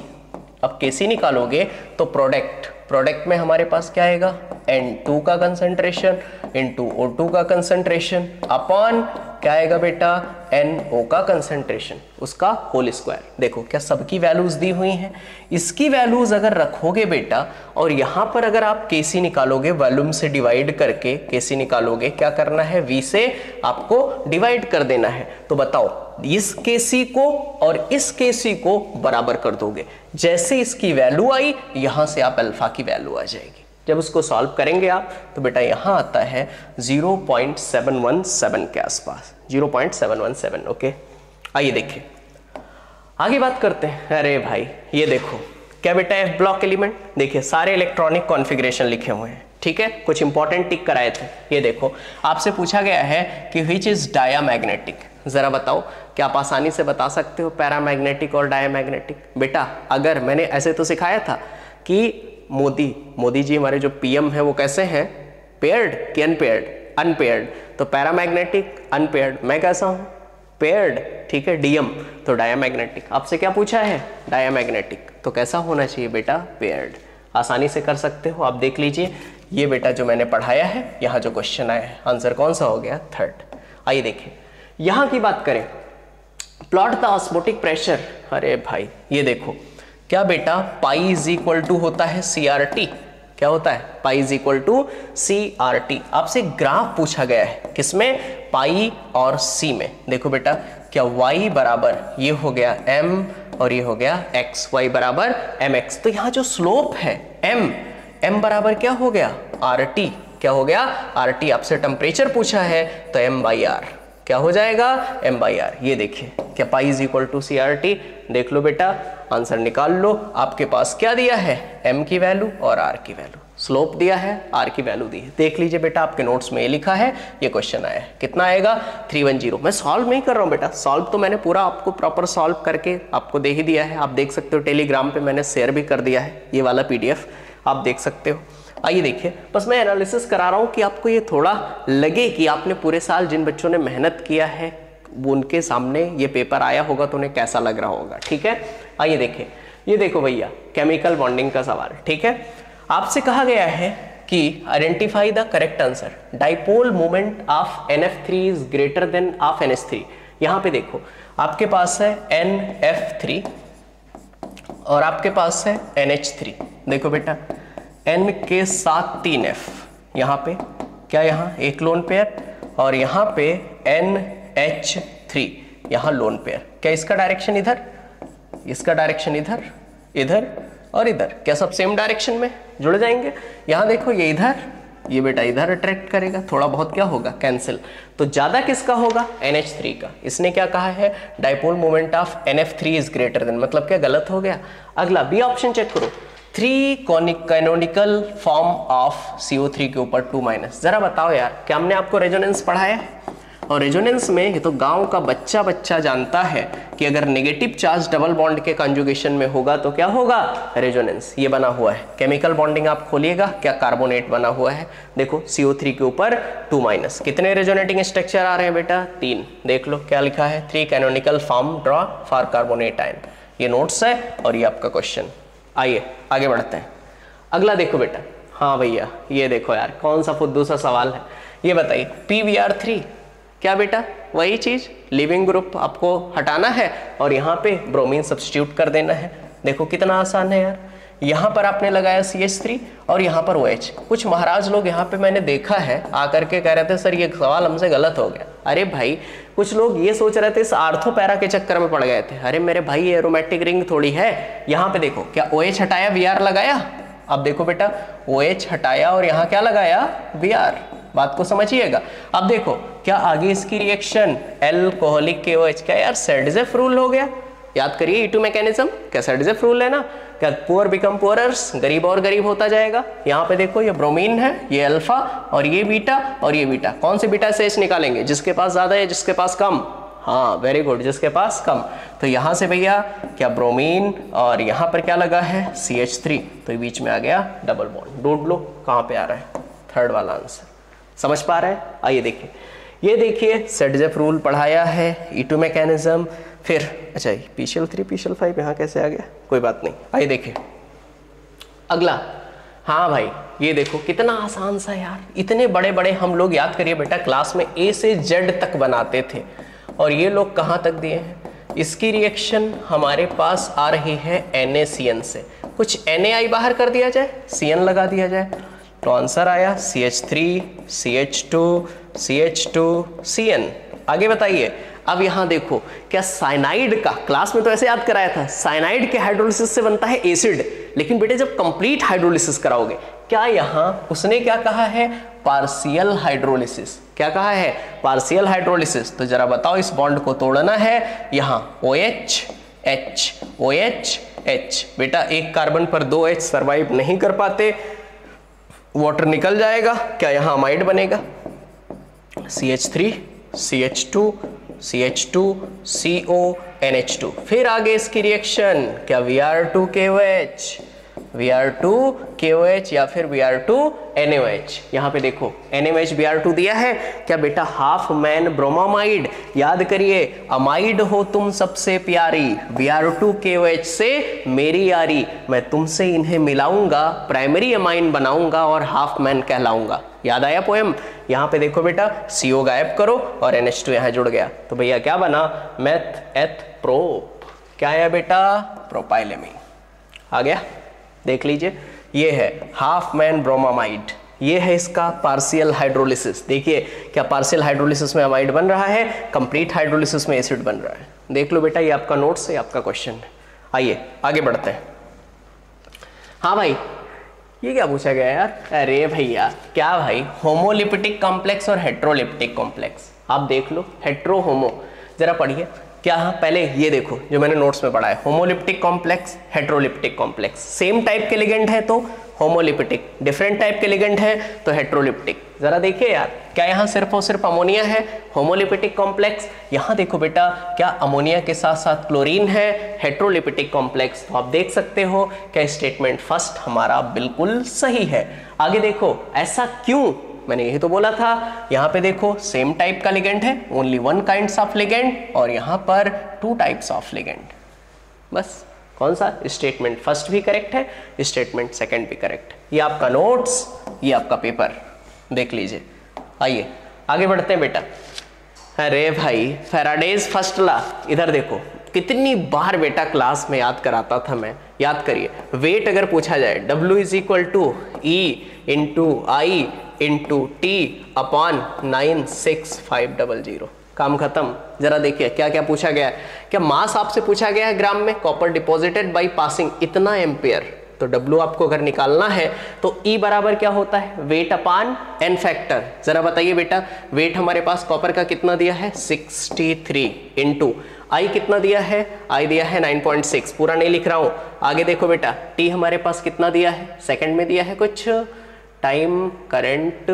अब Kc निकालोगे तो प्रोडक्ट में हमारे पास क्या आएगा, N2 का कंसंट्रेशन इंटू O2 का कंसंट्रेशन अपॉन क्या आएगा बेटा, NO का कंसंट्रेशन, उसका होल स्क्वायर। देखो क्या सबकी वैल्यूज दी हुई हैं, इसकी वैल्यूज अगर रखोगे बेटा और यहाँ पर अगर आप Kc निकालोगे, वॉल्यूम से डिवाइड करके Kc निकालोगे, क्या करना है, V से आपको डिवाइड कर देना है। तो बताओ इस Kc को और इस Kc को बराबर कर दोगे, जैसे इसकी वैल्यू आई यहाँ से आप अल्फा की वैल्यू आ जाएगी। जब उसको सॉल्व करेंगे आप तो बेटा यहाँ आता है 0.717 के आसपास, 0.717। ओके आइए देखिए आगे बात करते हैं। अरे भाई ये देखो क्या बेटा F ब्लॉक एलिमेंट, देखिए सारे इलेक्ट्रॉनिक कॉन्फ़िगरेशन लिखे हुए हैं, ठीक है, कुछ इंपॉर्टेंट टिक कराए थे। ये देखो आपसे पूछा गया है कि विच इज डायामैग्नेटिक, जरा बताओ क्या आप आसानी से बता सकते हो पैरामैग्नेटिक और डायामैग्नेटिक। बेटा अगर मैंने ऐसे तो सिखाया था कि मोदी जी हमारे जो पीएम है वो कैसे हैं, पेयर्ड कि अनपेयर्ड, अनपेयर्ड, तो पैरामैग्नेटिक अनपेयर्ड, मैं कैसा हूँ, पेयर्ड, ठीक है, डीएम, तो डायामैग्नेटिक। आपसे क्या पूछा है, डायामैग्नेटिक, तो कैसा होना चाहिए बेटा, पेयर्ड। आसानी से कर सकते हो आप, देख लीजिए ये बेटा जो मैंने पढ़ाया है, यहाँ जो क्वेश्चन आया है आंसर कौन सा हो गया, 3rd। आइए देखिए यहाँ की बात करें, प्लॉट द ऑस्मोटिक प्रेशर। अरे भाई ये देखो क्या बेटा पाई इज इक्वल टू होता है CRT, क्या होता है, pi is equal to CRT। आपसे ग्राफ पूछा गया है किसमें, पाई और C में। देखो बेटा क्या y बराबर ये हो गया m और ये हो गया x, y बराबर mx। तो यहाँ जो स्लोप है m बराबर क्या हो गया RT, क्या हो गया RT। आपसे टेम्परेचर पूछा है तो m/r क्या हो जाएगा m/r। ये देखिए क्या pi is equal to CRT। देख लो बेटा आंसर निकाल लो। आपके पास क्या दिया है, m की वैल्यू और r की वैल्यू, स्लोप दिया है, r की वैल्यू दी है। देख लीजिए बेटा आपके नोट्स में ये लिखा है, ये क्वेश्चन आया है। कितना आएगा 310। मैं सॉल्व नहीं कर रहा हूँ बेटा, सॉल्व तो मैंने पूरा आपको प्रॉपर सॉल्व करके आपको दे ही दिया है। आप देख सकते हो टेलीग्राम पे मैंने शेयर भी कर दिया है ये वाला PDF, आप देख सकते हो। आइए देखिए, बस मैं एनालिसिस करा रहा हूँ कि आपको ये थोड़ा लगे कि आपने पूरे साल जिन बच्चों ने मेहनत किया है वो उनके सामने ये पेपर आया होगा तो उन्हें कैसा लग रहा होगा। ठीक है, आइए देखिए, ये देखो भैया केमिकल बॉन्डिंग का सवाल। ठीक है, आपसे कहा गया है कि identify the correct answer, dipole moment of NF3 is greater than of NH3। यहाँ पे देखो आपके पास है NF3 और आपके पास है NH3। देखो बेटा N के साथ 3F, यहाँ पे क्या, यहाँ एक लोन पेयर और यहाँ पे NH3, यहाँ लोन पेयर। क्या इसका डायरेक्शन इधर, इसका डायरेक्शन इधर, इधर और इधर, क्या सब सेम डायरेक्शन में जुड़ जाएंगे। यहाँ देखो ये इधर, ये बेटा इधर अट्रैक्ट करेगा, थोड़ा बहुत क्या होगा कैंसिल। तो ज्यादा किसका होगा, NH3 का। इसने क्या कहा है, dipole moment of NF3 is greater than, मतलब क्या गलत हो गया। अगला बी ऑप्शन चेक करो, 3 कैनोनिकल फॉर्म ऑफ CO3 के ऊपर 2-। जरा बताओ यार, क्या हमने आपको रेजोनेंस पढ़ाया है? और रेजोनेंस में ये तो गांव का बच्चा जानता है कि अगर नेगेटिव चार्ज डबल बॉन्ड के कंजुगेशन में होगा तो क्या होगा, रेजोनेंस। ये बना हुआ है केमिकल बॉन्डिंग, आप खोलिएगा क्या कार्बोनेट बना हुआ है। देखो CO3 के ऊपर 2-। कितने रेजोनेटिंग स्ट्रक्चर आ रहे हैं बेटा, 3। देख लो क्या लिखा है, 3 canonical form draw for carbonate ion. ये नोट्स है और ये आपका क्वेश्चन। आइए आगे बढ़ते हैं। अगला देखो बेटा, हाँ भैया ये देखो यार कौन सा फुद्दू सा सवाल है, ये बताइए PBr3 क्या बेटा, वही चीज लिविंग ग्रुप आपको हटाना है और यहाँ पे ब्रोमीन सब्स्टिट्यूट कर देना है। देखो कितना आसान है यार, यहाँ पर आपने लगाया CH3 और यहाँ पर OH। कुछ महाराज लोग यहाँ पे मैंने देखा है आकर के कह रहे थे सर ये सवाल हमसे गलत हो गया। अरे भाई कुछ लोग ये सोच रहे थे इस आर्थो पैरा के चक्कर में पड़ गए थे। अरे मेरे भाई ये एरोमेटिक रिंग थोड़ी है। यहाँ पे देखो क्या OH हटाया Br लगाया। अब देखो बेटा OH हटाया और यहाँ क्या लगाया Br, बात को समझिएगा। अब देखो क्या आगे इसकी रिएक्शन एल्कोहलिक KOH, क्या यार सेडजेफ रूल हो गया। याद करिए E2 मैकेनिज्म, क्या सेडजेफ रूल है ना, क्या पुअर बिकम पुअरर्स, गरीब और गरीब होता जाएगा। यहाँ पे देखो ये ब्रोमीन है, ये अल्फा और ये बीटा और ये बीटा। कौन से बीटा से H निकालेंगे, जिसके पास ज्यादा है जिसके पास कम। हाँ वेरी गुड, जिसके पास कम। तो यहाँ से भैया क्या ब्रोमीन और यहाँ पर क्या लगा है CH3, तो ये बीच में आ गया डबल बॉन्ड। ढूंढ लो कहाँ पे आ रहा है, थर्ड वाला आंसर। समझ पा रहे हैं? आइए देखिए, ये देखिए सेडजेफ रूल पढ़ाया है, E2 मैकेनिज्म, फिर अच्छा PCl3 PCl5 यहाँ कैसे आ गया, कोई बात नहीं। आइए देखिए अगला। हाँ भाई ये देखो कितना आसान सा यार, इतने बड़े बड़े हम लोग याद करिए बेटा क्लास में A से Z तक बनाते थे और ये लोग कहाँ तक दिए हैं। इसकी रिएक्शन हमारे पास आ रही है NaCN से, कुछ NaI बाहर कर दिया जाए, CN लगा दिया जाए, तो आंसर आया CH3 CH2 CH2 CN। आगे बताइए। अब यहाँ देखो क्या साइनाइड का, क्लास में तो ऐसे याद कराया था, साइनाइड के हाइड्रोलिसिस से बनता है एसिड, लेकिन बेटे जब कंप्लीट हाइड्रोलिसिस कराओगे, क्या यहाँ उसने क्या कहा है, पार्शियल हाइड्रोलिसिस। क्या कहा है, पार्शियल हाइड्रोलिसिस। तो जरा बताओ इस बॉन्ड को तोड़ना है, यहाँ OH H OH H। बेटा एक कार्बन पर 2 H सर्वाइव नहीं कर पाते, वाटर निकल जाएगा, क्या यहाँ अमाइड बनेगा, CH3 CH2 CH2 CO NH2। फिर आगे इसकी रिएक्शन क्या Br2 KOH Br2 KOH या फिर Br2 NaOH। यहाँ पे देखो NaOH Br2 दिया है, क्या बेटा हाफ मैन ब्रोमामाइड। याद करिए अमाइड हो तुम सबसे प्यारी, Br2 KOH से मेरी यारी, मैं तुमसे इन्हें मिलाऊंगा, प्राइमरी अमाइन बनाऊंगा और हाफ मैन कहलाऊंगा। याद आया पोएम। यहाँ पे देखो बेटा CO गायब करो और NH2 यहाँ जुड़ गया, तो भैया क्या बना, मेथ एथ प्रोप। क्या आया बेटा, प्रोपाइलेमीन आ गया। देख लीजिए ये है हाफ मैन ब्रोमामाइड, ये है इसका पार्शियल हाइड्रोलिसिस। देखिए क्या पार्शियल हाइड्रोलिसिस में अमाइड बन रहा है, कंप्लीट हाइड्रोलिसिस में एसिड बन रहा है। देख लो बेटा, ये आपका नोट्स है, आपका क्वेश्चन है। आइए आगे बढ़ते हैं। हाँ भाई, ये क्या पूछा गया यार? अरे भैया क्या भाई, होमोलिपिटिक कॉम्प्लेक्स और हेट्रोलिपिटिक कॉम्प्लेक्स। आप देख लो हेट्रो होमो, जरा पढ़िए क्या। हाँ पहले ये देखो जो मैंने नोट्स में पढ़ा है, होमोलिपिटिक कॉम्प्लेक्स, हेट्रोलिपिटिक कॉम्प्लेक्स। सेम टाइप के लिगेंड है तो होमोलिपिटिक, डिफरेंट टाइप के लिगेंड है तो हेट्रोलिपिटिक। जरा देखिए यार, क्या यहाँ सिर्फ और सिर्फ अमोनिया है होमोलिपिटिक कॉम्प्लेक्स? यहाँ देखो बेटा, क्या अमोनिया के साथ साथ क्लोरीन है हेट्रोलिपिटिक कॉम्प्लेक्स। तो आप देख सकते हो क्या स्टेटमेंट फर्स्ट हमारा बिल्कुल सही है। आगे देखो ऐसा क्यों, मैंने यही तो बोला था। यहाँ पे देखो सेम टाइप का लिगेंड है, only one kinds of ligand, और यहाँ पर टू टाइप्स ऑफ लिगेंड। बस कौन सा? स्टेटमेंट फर्स्ट भी करेक्ट है, स्टेटमेंट सेकंड भी करेक्ट है। ये आपका नोट्स, ये आपका पेपर, देख लीजिए। आइए आगे बढ़ते हैं बेटा। अरे भाई फेराडेज फर्स्ट लॉ, इधर देखो कितनी बार बेटा क्लास में याद कराता था मैं। याद करिए, वेट अगर पूछा जाए W = E × I × T upon 96500, काम खत्म। जरा देखिए क्या क्या पूछा गया है। क्या मास आपसे पूछा गया है ग्राम में, कॉपर डिपॉजिटेड बाय पासिंग इतना एम्पियर, तो W आपको अगर निकालना है तो E बराबर क्या होता है, वेट अपान एन फैक्टर। जरा बताइए बेटा, वेट हमारे पास कॉपर का कितना दिया है 63 इंटू I कितना दिया है, I दिया है 9.6, पूरा नहीं लिख रहा हूं। आगे देखो बेटा, T हमारे पास कितना दिया है, सेकंड में दिया है कुछ, time current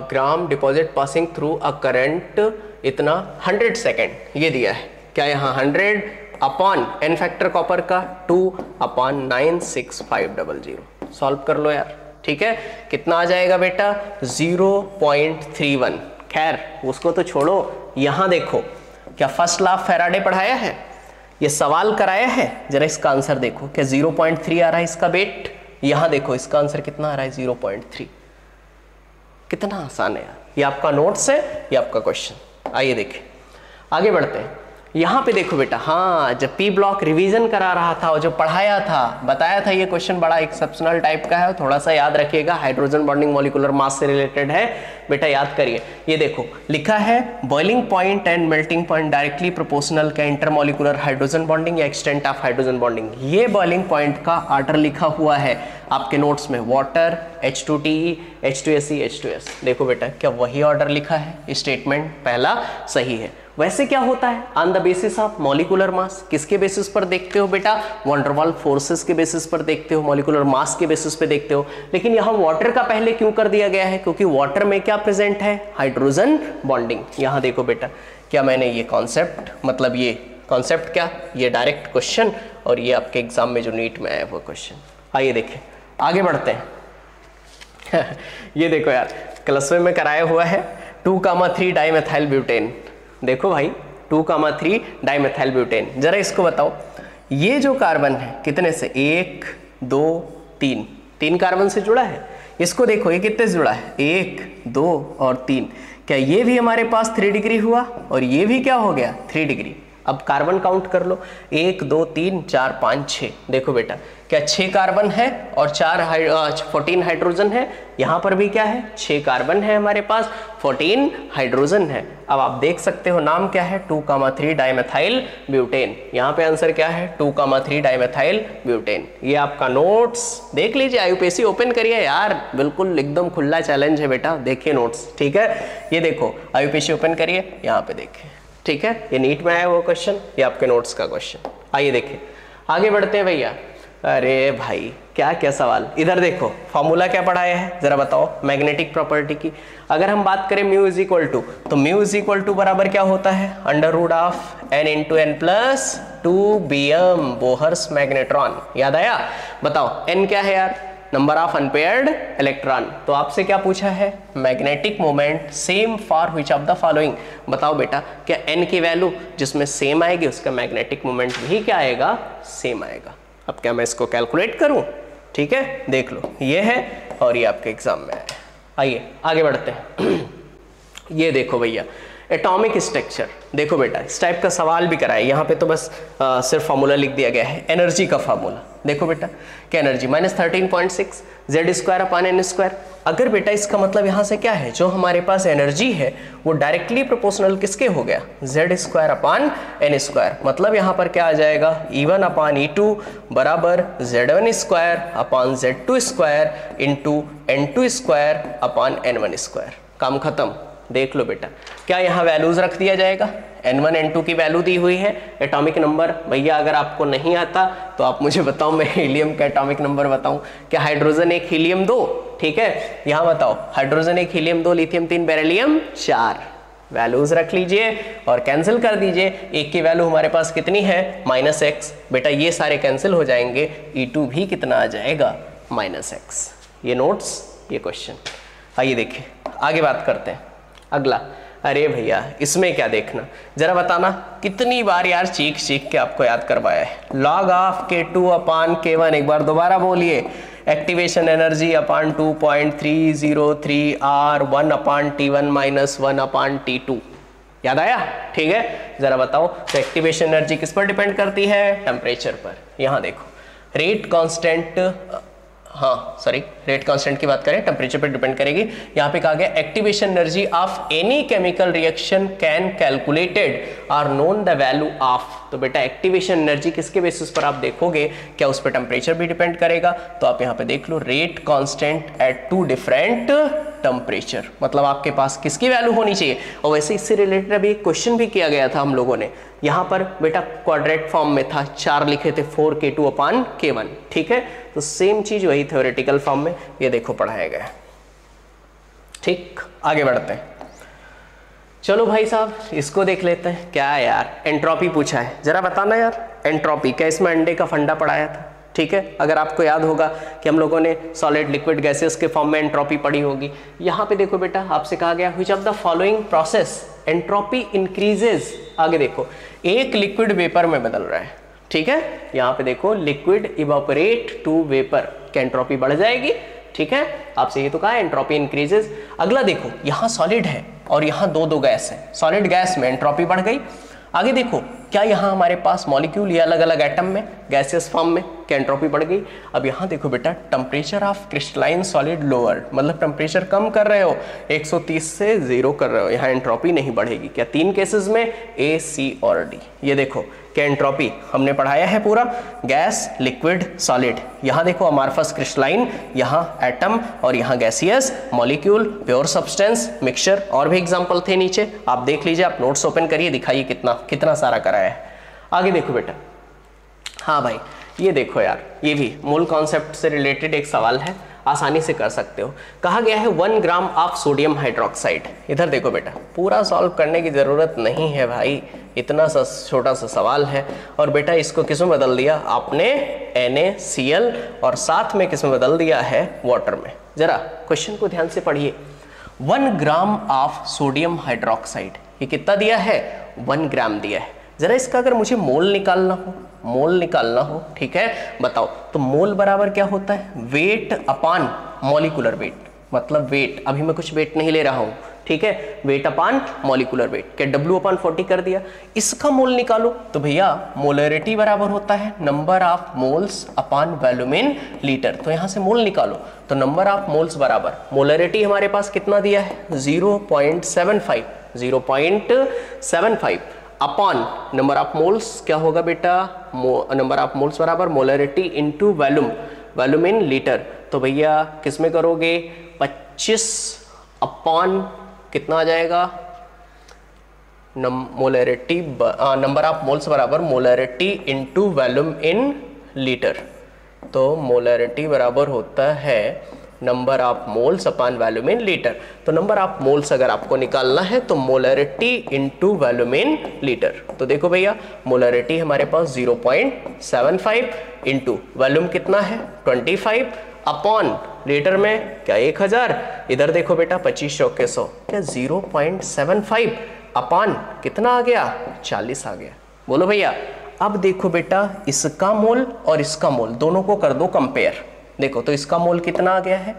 gram deposit passing through a current इतना 100 सेकेंड ये दिया है। क्या यहाँ 100 अपॉन एन फैक्टर कॉपर का 2 अपॉन 96500, सॉल्व कर लो यार। ठीक है, कितना आ जाएगा बेटा 0.31। खैर उसको तो छोड़ो, यहाँ देखो क्या फर्स्ट लॉ ऑफ फैराडे पढ़ाया है, ये सवाल कराया है। जरा इसका आंसर देखो, क्या 0.3 आ रहा है इसका बेट। यहाँ देखो इसका आंसर कितना आ रहा है 0.3। कितना आसान है यार। ये आपका नोट्स है, ये आपका क्वेश्चन। आइए देखें, आगे बढ़ते हैं। यहाँ पे देखो बेटा, हाँ जब पी ब्लॉक रिवीजन करा रहा था और जो पढ़ाया था, बताया था ये क्वेश्चन बड़ा एक्सेप्शनल टाइप का है, थोड़ा सा याद रखिएगा, हाइड्रोजन बॉन्डिंग मॉलिक्यूलर मास से रिलेटेड है बेटा, याद करिए। ये देखो लिखा है boiling point and melting point directly proportional का इंटरमॉलिक्यूलर हाइड्रोजन बॉन्डिंग या एक्सटेंट ऑफ हाइड्रोजन बॉन्डिंग। ये बॉइलिंग पॉइंट का ऑर्डर लिखा हुआ है आपके नोट्स में, वाटर H2TE H2SE H2S। देखो बेटा क्या वही ऑर्डर लिखा है, स्टेटमेंट पहला सही है। वैसे क्या होता है on the basis of molecular mass, किसके बेसिस पर देखते हो बेटा, वैन डर वाल्स फोर्सेस के बेसिस पर देखते हो, मॉलिक्यूलर मास के बेसिस पे देखते हो। लेकिन यहाँ वाटर का पहले क्यों कर दिया गया है, क्योंकि वाटर में क्या प्रेजेंट है, हाइड्रोजन बॉन्डिंग। यहाँ देखो बेटा, क्या मैंने ये कॉन्सेप्ट, मतलब ये कॉन्सेप्ट क्या, ये डायरेक्ट क्वेश्चन, और ये आपके एग्जाम में जो नीट में आया वो क्वेश्चन। आइए देखें, आगे बढ़ते हैं। ये देखो यार क्लास में कराया हुआ है 2,3 डाइमेथाइल ब्यूटेन। देखो भाई 2,3 डाइमेथाइल ब्यूटेन, जरा इसको बताओ, ये जो कार्बन है कितने से, 1 2 3, 3 कार्बन से जुड़ा है। इसको देखो ये कितने से जुड़ा है, 1 2 और 3। क्या ये भी हमारे पास 3 डिग्री हुआ और ये भी क्या हो गया 3 डिग्री। अब कार्बन काउंट कर लो, 1 2 3 4 5 6। देखो बेटा क्या 6 कार्बन है और 14 हाइड्रोजन है। यहाँ पर भी क्या है 6 कार्बन है हमारे पास, 14 हाइड्रोजन है। अब आप देख सकते हो नाम क्या है, 2,3 डाइमेथाइल ब्यूटेन। यहाँ पे आंसर क्या है 2,3 डाइमेथाइल ब्यूटेन। ये आपका नोट्स देख लीजिए, आईयूपीएससी ओपन करिए यार, बिल्कुल एकदम खुला चैलेंज है बेटा, देखिए नोट्स। ठीक है, ये देखो आईयूपीएससी ओपन करिए, यहाँ पे देखिए। ठीक है, ये नीट में आया वो क्वेश्चन, ये आपके नोट्स का क्वेश्चन। आइए देखें, आगे बढ़ते हैं भैया। अरे भाई क्या क्या सवाल, इधर देखो फॉर्मूला क्या पढ़ाया है जरा बताओ मैग्नेटिक प्रॉपर्टी की। अगर हम बात करें म्यू इज इक्वल टू, तो म्यू इज इक्वल टू बराबर क्या होता है, √n × n + 2bm Bohr's magnetron. याद आया, बताओ n क्या है यार, नंबर ऑफ अनपेयर्ड इलेक्ट्रॉन। तो आपसे क्या पूछा है, magnetic moment same for which of the following. बताओ बेटा क्या n की वैल्यू जिसमें सेम आएगी उसका मैग्नेटिक मोमेंट भी क्या आएगा, सेम आएगा। अब क्या मैं इसको कैलकुलेट करूं, ठीक है, देख लो ये है और ये आपके एग्जाम में है। आइए आगे बढ़ते हैं। ये देखो भैया एटॉमिक स्ट्रक्चर। देखो बेटा इस टाइप का सवाल भी कराए, यहाँ पे तो बस सिर्फ फार्मूला लिख दिया गया है, एनर्जी का फार्मूला। देखो बेटा क्या एनर्जी -13.6 Z²/n²। अगर बेटा इसका मतलब यहाँ से क्या है, जो हमारे पास एनर्जी है वो डायरेक्टली प्रोपोर्शनल किसके हो गया, Z²/n²। मतलब यहाँ पर क्या आ जाएगा, E1/E2 बराबर Z1²/Z2² इंटू N2²/N1²। काम खत्म। देख लो बेटा क्या यहाँ वैल्यूज रख दिया जाएगा, N1 N2 की वैल्यू दी हुई है, एटॉमिक नंबर। भैया अगर आपको नहीं आता तो आप मुझे बताओ, मैं हीलियम का एटॉमिक नंबर बताऊं क्या, हाइड्रोजन 1 हीलियम 2, ठीक है। यहाँ बताओ hydrogen 1 helium 2 lithium 3 beryllium 4। Values रख लीजिए और कैंसिल कर दीजिए। एक की वैल्यू हमारे पास कितनी है -x, बेटा ये सारे कैंसिल हो जाएंगे, E2 भी कितना आ जाएगा -x। ये नोट्स, ये क्वेश्चन। आइए देखिए आगे बात करते हैं अगला। अरे भैया इसमें क्या देखना, जरा बताना कितनी बार यार चीख चीख के आपको याद करवाया है। log ऑफ K2/K1, एक बार दोबारा बोलिए, activation energy upon 2.303 R 1/T1 - 1/T2। याद आया, ठीक है। जरा बताओ तो एक्टिवेशन एनर्जी किस पर डिपेंड करती है, टेम्परेचर पर। यहाँ देखो रेट कांस्टेंट, हाँ सॉरी रेट कांस्टेंट की बात करें, टेम्परेचर पर डिपेंड करेगी। यहाँ पे कहा गया activation energy of any chemical reaction can calculated are known the value of. तो बेटा एक्टिवेशन एनर्जी किसके बेसिस पर आप देखोगे, क्या उस पर टेम्परेचर भी डिपेंड करेगा। तो आप यहाँ पे देख लो rate constant at 2 different temperature, मतलब आपके पास किसकी वैल्यू होनी चाहिए। और वैसे इससे रिलेटेड अभी एक क्वेश्चन भी किया गया था हम लोगों ने, यहाँ पर बेटा क्वाड्रेट फॉर्म में था, 4 लिखे थे 4K2/K1, ठीक है। तो सेम चीज वही थ्योरेटिकल फॉर्म में ये देखो पढ़ाया गया। ठीक, आगे बढ़ते हैं। चलो भाई साहब इसको देख लेते हैं। क्या यार एंट्रोपी पूछा है, जरा बताना यार एंट्रोपी क्या, इसमें अंडे का फंडा पढ़ाया था, ठीक है। अगर आपको याद होगा कि हम लोगों ने सॉलिड लिक्विड गैसेस के फॉर्म में एंट्रोपी पढ़ी होगी। यहाँ पे देखो बेटा आपसे कहा गया which of the following process entropy increases. आगे देखो एक लिक्विड वेपर में बदल रहा है, ठीक है। यहाँ पे देखो लिक्विड इवापोरेट टू वेपर, क्या एंट्रोपी बढ़ जाएगी, ठीक है। आपसे ये तो कहा एंट्रोपी इंक्रीजेस। अगला देखो यहाँ सॉलिड है और यहाँ दो गैस है, सॉलिड गैस में एंट्रोपी बढ़ गई। आगे देखो क्या यहाँ हमारे पास मॉलिक्यूल या अलग अलग एटम में गैसियस फॉर्म में क्या एंट्रोपी बढ़ गई। अब यहाँ देखो बेटा temperature of crystalline solid lower, मतलब टेम्परेचर कम कर रहे हो, 130 से 0 कर रहे हो, यहाँ एंट्रोपी नहीं बढ़ेगी। क्या 3 केसेस में A, C और D। ये देखो क्या एंट्रोपी हमने पढ़ाया है पूरा, गैस लिक्विड सॉलिड। यहाँ देखो अमार्फस क्रिस्टलाइन, यहाँ एटम और यहाँ gaseous, molecule, pure substance, mixture, और भी एग्जांपल थे नीचे, आप देख लीजिए, आप नोट्स ओपन करिए, दिखाइए कितना सारा कराया है। आगे देखो बेटा, हाँ भाई ये देखो यार, ये भी मूल कॉन्सेप्ट से रिलेटेड एक सवाल है, आसानी से कर सकते हो। कहा गया है 1 ग्राम ऑफ सोडियम हाइड्रोक्साइड। इधर देखो बेटा पूरा सॉल्व करने की जरूरत नहीं है भाई, इतना सा छोटा सा सवाल है। और बेटा इसको किस में बदल दिया आपने, NaCl, और साथ में किस में बदल दिया है, वाटर में। जरा क्वेश्चन को ध्यान से पढ़िए। 1 ग्राम ऑफ सोडियम हाइड्रोक्साइड, ये कितना दिया है, 1 ग्राम दिया है। जरा इसका अगर मुझे मोल निकालना हो, ठीक है, बताओ तो मोल बराबर क्या होता है, वेट अपॉन मॉलिक्यूलर वेट, मतलब वेट, अभी मैं कुछ वेट नहीं ले रहा हूं, ठीक है, वेट अपॉन मॉलिक्यूलर वेट, क्या W/40 कर दिया। इसका मोल निकालो तो भैया मोलरिटी बराबर होता है number of moles upon volume in litre. तो यहां से मोल निकालो तो नंबर ऑफ मोल्स बराबर मोलरिटी हमारे पास कितना दिया है, 0.75 अपॉन नंबर ऑफ मोल्स, क्या होगा बेटा, नंबर ऑफ मोल्स बराबर molarity into volume in litre. तो भैया किस में करोगे, 25 अपॉन कितना आ जाएगा, मोलरिटी, नंबर ऑफ मोल्स बराबर molarity into volume in litre. तो मोलरिटी बराबर होता है number of moles upon volume in litre. तो नंबर ऑफ मोल्स अगर आपको निकालना है तो molarity into volume in litre. तो देखो भैया मोलरिटी हमारे पास 0.75 इनटू वॉल्यूम कितना है 25 अपॉन लीटर में क्या 1000। इधर देखो बेटा 25 चौक के 100, क्या 0.75 अपॉन कितना आ गया 40 आ गया। बोलो भैया। अब देखो बेटा इसका मोल और इसका मोल दोनों को कर दो कंपेयर। देखो तो इसका मोल कितना आ गया है,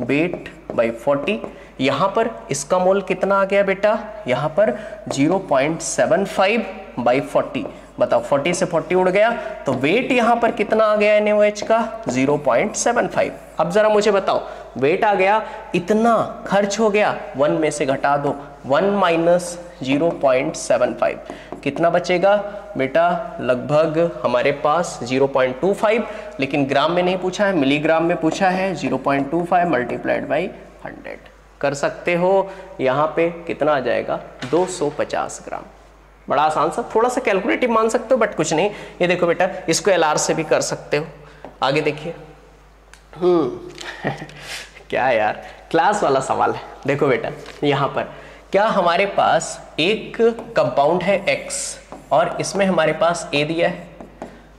वेट बाई 40, यहाँ पर इसका मोल कितना आ गया बेटा, यहाँ पर 0.75/40। बताओ 40 से 40 उड़ गया तो वेट यहाँ पर कितना आ गया NaOH का 0.75। अब जरा मुझे बताओ वेट आ गया इतना, खर्च हो गया 1 में से घटा दो, 1 माइनस 0.75 कितना बचेगा बेटा, लगभग हमारे पास 0.25, लेकिन ग्राम में नहीं पूछा है, मिलीग्राम में पूछा है। 0.25 मल्टीप्लाइड बाई 100 कर सकते हो, यहाँ पे कितना आ जाएगा 250 ग्राम। बड़ा आसान सा, थोड़ा सा कैलकुलेटिव मान सकते हो बट कुछ नहीं। ये देखो बेटा इसको LR से भी कर सकते हो। आगे देखिए क्या यार क्लास वाला सवाल है। देखो बेटा यहाँ पर क्या हमारे पास एक कंपाउंड है X और इसमें हमारे पास A दिया है,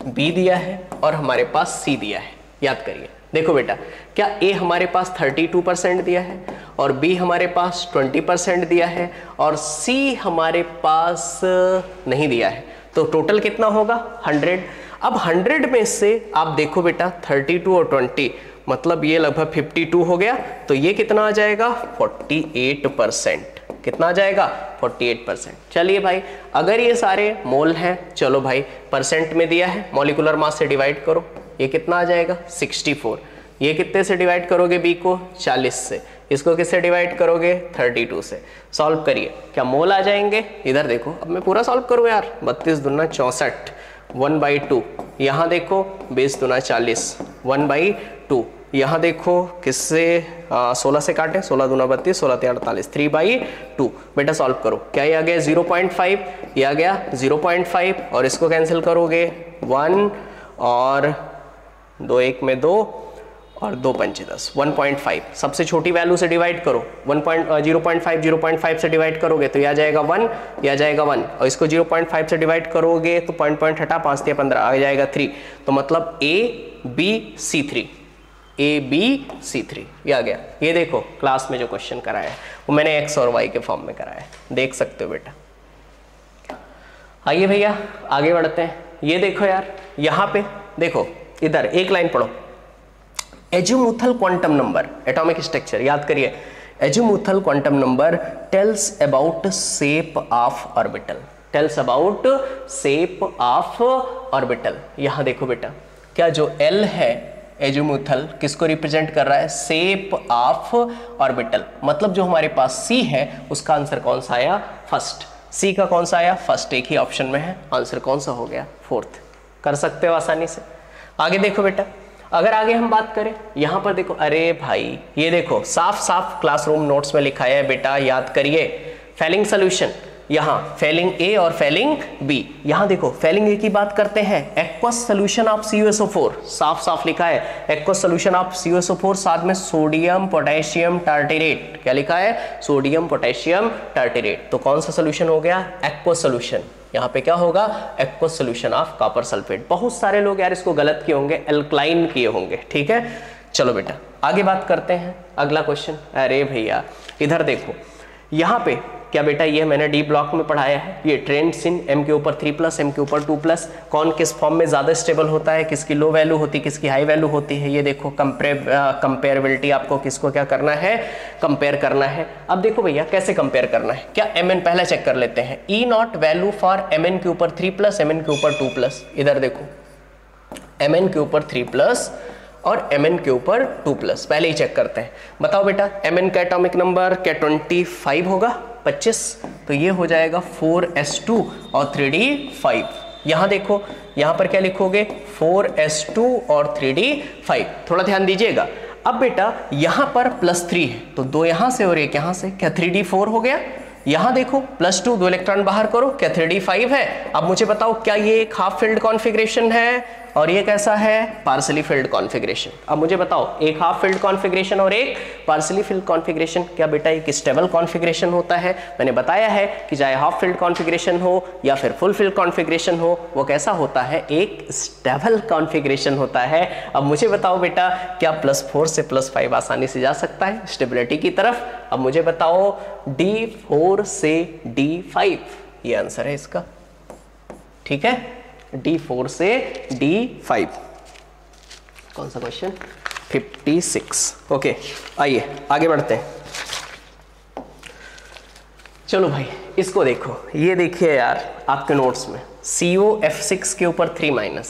B दिया है और हमारे पास C दिया है। याद करिए, देखो बेटा क्या A हमारे पास 32% दिया है और B हमारे पास 20% दिया है और C हमारे पास नहीं दिया है, तो टोटल कितना होगा 100। अब 100 में से आप देखो बेटा 32 और 20 मतलब ये लगभग 52 हो गया, तो ये कितना आ जाएगा 48%। कितना आ जाएगा 48%। चलिए भाई अगर ये सारे मोल हैं, चलो भाई परसेंट में दिया है, मॉलिक्यूलर मास से डिवाइड करो, ये कितना आ जाएगा 64। ये कितने से डिवाइड करोगे B को 40 से, इसको किससे डिवाइड करोगे 32 से। सॉल्व करिए, क्या मोल आ जाएंगे, इधर देखो, अब मैं पूरा सॉल्व करूँ यार। 32 दूना 64, 1/2। यहाँ देखो 20 दूना 40, 1/2। यहाँ देखो किससे 16 से काटे, 16 दूना 32, 16 3 48, 3/2। बेटा सॉल्व करो, क्या ये आ गया 0.5, ये आ गया 0.5 और इसको कैंसिल करोगे 1 और 2 1 में 2 और 2 5 10, 1.5। सबसे छोटी वैल्यू से डिवाइड करो, 0.5 से डिवाइड करोगे तो ये आ जाएगा 1, ये आ जाएगा 1 और इसको 0.5 से डिवाइड करोगे तो पॉइंट हटा 5 3 15 आ जाएगा 3, तो मतलब ABC3 ये आ गया। ये देखो क्लास में जो क्वेश्चन कराया है वो मैंने X और Y के फॉर्म में कराया है, देख सकते हो बेटा। आइए भैया आगे बढ़ते हैं। ये देखो यार यहाँ पे देखो, इधर एक लाइन पढ़ो, azimuthal quantum number atomic structure. याद करिए, azimuthal quantum number tells about shape of orbital, tells about shape of orbital. यहाँ देखो बेटा क्या जो L है एजीमुथल किसको रिप्रेजेंट कर रहा है, शेप ऑफ ऑर्बिटल। मतलब जो हमारे पास C है उसका आंसर कौन सा आया, फर्स्ट। C का कौन सा आया, फर्स्ट, एक ही ऑप्शन में है, आंसर कौन सा हो गया, फोर्थ। कर सकते हो आसानी से। आगे देखो बेटा, अगर आगे हम बात करें यहाँ पर देखो, अरे भाई ये देखो साफ साफ क्लासरूम नोट्स में लिखा है बेटा, याद करिए। फेलिंग सोल्यूशन, यहाँ फेलिंग A और फेलिंग B। यहाँ देखो फेलिंग A की बात करते हैं, एक्वस सोल्यूशन ऑफ CuSO4, साफ साफ लिखा है एक्वस सोल्यूशन ऑफ CuSO4, साथ में सोडियम पोटेशियम टार्टेरेट। क्या लिखा है, सोडियम पोटेशियम टार्टेरेट। तो कौन सा सोल्यूशन हो गया, एक्वस सोल्यूशन। यहाँ पे क्या होगा, aqueous solution of copper sulphate. बहुत सारे लोग यार इसको गलत किए होंगे, एल्कलाइन किए होंगे, ठीक है। चलो बेटा आगे बात करते हैं, अगला क्वेश्चन। अरे भैया इधर देखो, यहाँ पे क्या बेटा, ये मैंने डी ब्लॉक में पढ़ाया है, ये ट्रेंड्स इन M के ऊपर 3+, M के ऊपर 2+, कौन किस फॉर्म में ज़्यादा स्टेबल होता है, किसकी लो वैल्यू होती है, किसकी हाई वैल्यू होती है। ये देखो कंपेरेबिलिटी, आपको किसको क्या करना है, कंपेयर करना है। अब देखो भैया कैसे कंपेयर करना है, क्या Mn पहले चेक कर लेते हैं। E0 वैल्यू फॉर Mn के ऊपर 3+, Mn के ऊपर 2+। इधर देखो Mn के ऊपर 3+ और Mn के ऊपर 2+, पहले ही चेक करते हैं। बताओ बेटा Mn का एटॉमिक नंबर क्या 25 होगा, 25, तो ये हो जाएगा 4s2 और 3d5। यहाँ देखो यहाँ पर क्या लिखोगे, 4s2 और 3d5। थोड़ा ध्यान दीजिएगा। अब बेटा यहाँ पर +3 है तो 2 यहाँ से और 1 यहाँ से, क्या 3d4 हो गया। यहाँ देखो +2, 2 इलेक्ट्रॉन बाहर करो, क्या 3d5 है। अब मुझे बताओ क्या ये एक हाफ फील्ड कॉन्फ़िगरेशन है और ये कैसा है, पार्सली फील्ड कॉन्फ़िगरेशन। अब मुझे बताओ एक हाफ फील्ड कॉन्फ़िगरेशन और एक पार्सली फील्ड कॉन्फ़िगरेशन, क्या बेटा एक स्टेबल कॉन्फ़िगरेशन होता है। मैंने बताया है कि चाहे हाफ फील्ड कॉन्फ़िगरेशन हो या फिर फुल फील्ड कॉन्फ़िगरेशन हो, वो कैसा होता है, एक स्टेबल कॉन्फ़िगरेशन होता है। अब मुझे बताओ बेटा क्या +4 से +5 आसानी से जा सकता है स्टेबिलिटी की तरफ। अब मुझे बताओ D4 से D5, ये आंसर है इसका, ठीक है। D4 से D5, कौन सा क्वेश्चन, 56। ओके आइए आगे बढ़ते हैं। चलो भाई इसको देखो, ये देखिए यार आपके नोट्स में COF6 के ऊपर 3-,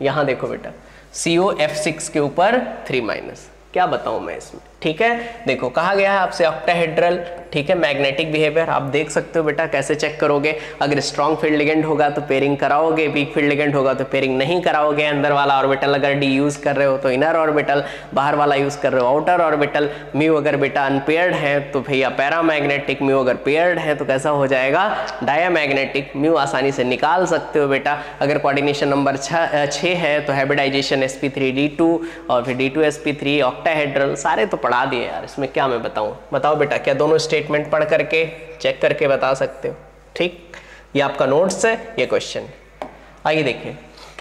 यहाँ देखो बेटा COF6 के ऊपर 3-, क्या बताऊं मैं इसमें, ठीक है। देखो कहा गया है आपसे ऑक्टाहेड्रल, ठीक है, मैग्नेटिक बिहेवियर। आप देख सकते हो बेटा कैसे चेक करोगे, अगर स्ट्रॉन्ग फील्ड लिगेंड होगा तो पेयरिंग कराओगे, वीक फील्ड लिगेंड होगा तो पेयरिंग नहीं कराओगे। अंदर वाला ऑर्बिटल अगर डी यूज कर रहे हो तो इनर ऑर्बिटल, बाहर वाला यूज कर रहे हो आउटर ऑर्बिटल। म्यू अगर बेटा अनपेयर्ड है तो भैया पैरामैग्नेटिक, म्यू अगर पेयर्ड है तो कैसा हो जाएगा, डायामैग्नेटिक। म्यू आसानी से निकाल सकते हो बेटा। अगर कोऑर्डिनेशन नंबर 6 है तो हाइब्रिडाइजेशन sp3d2 और फिर d2sp3 ऑक्टाहेड्रल, सारे तो पढ़ा दिए यार, इसमें क्या मैं बताऊं। बताओ बेटा क्या दोनों स्टेटमेंट पढ़ करके चेक करके बता सकते हो, ठीक। ये आपका नोट्स है, ये क्वेश्चन। आइए देखिए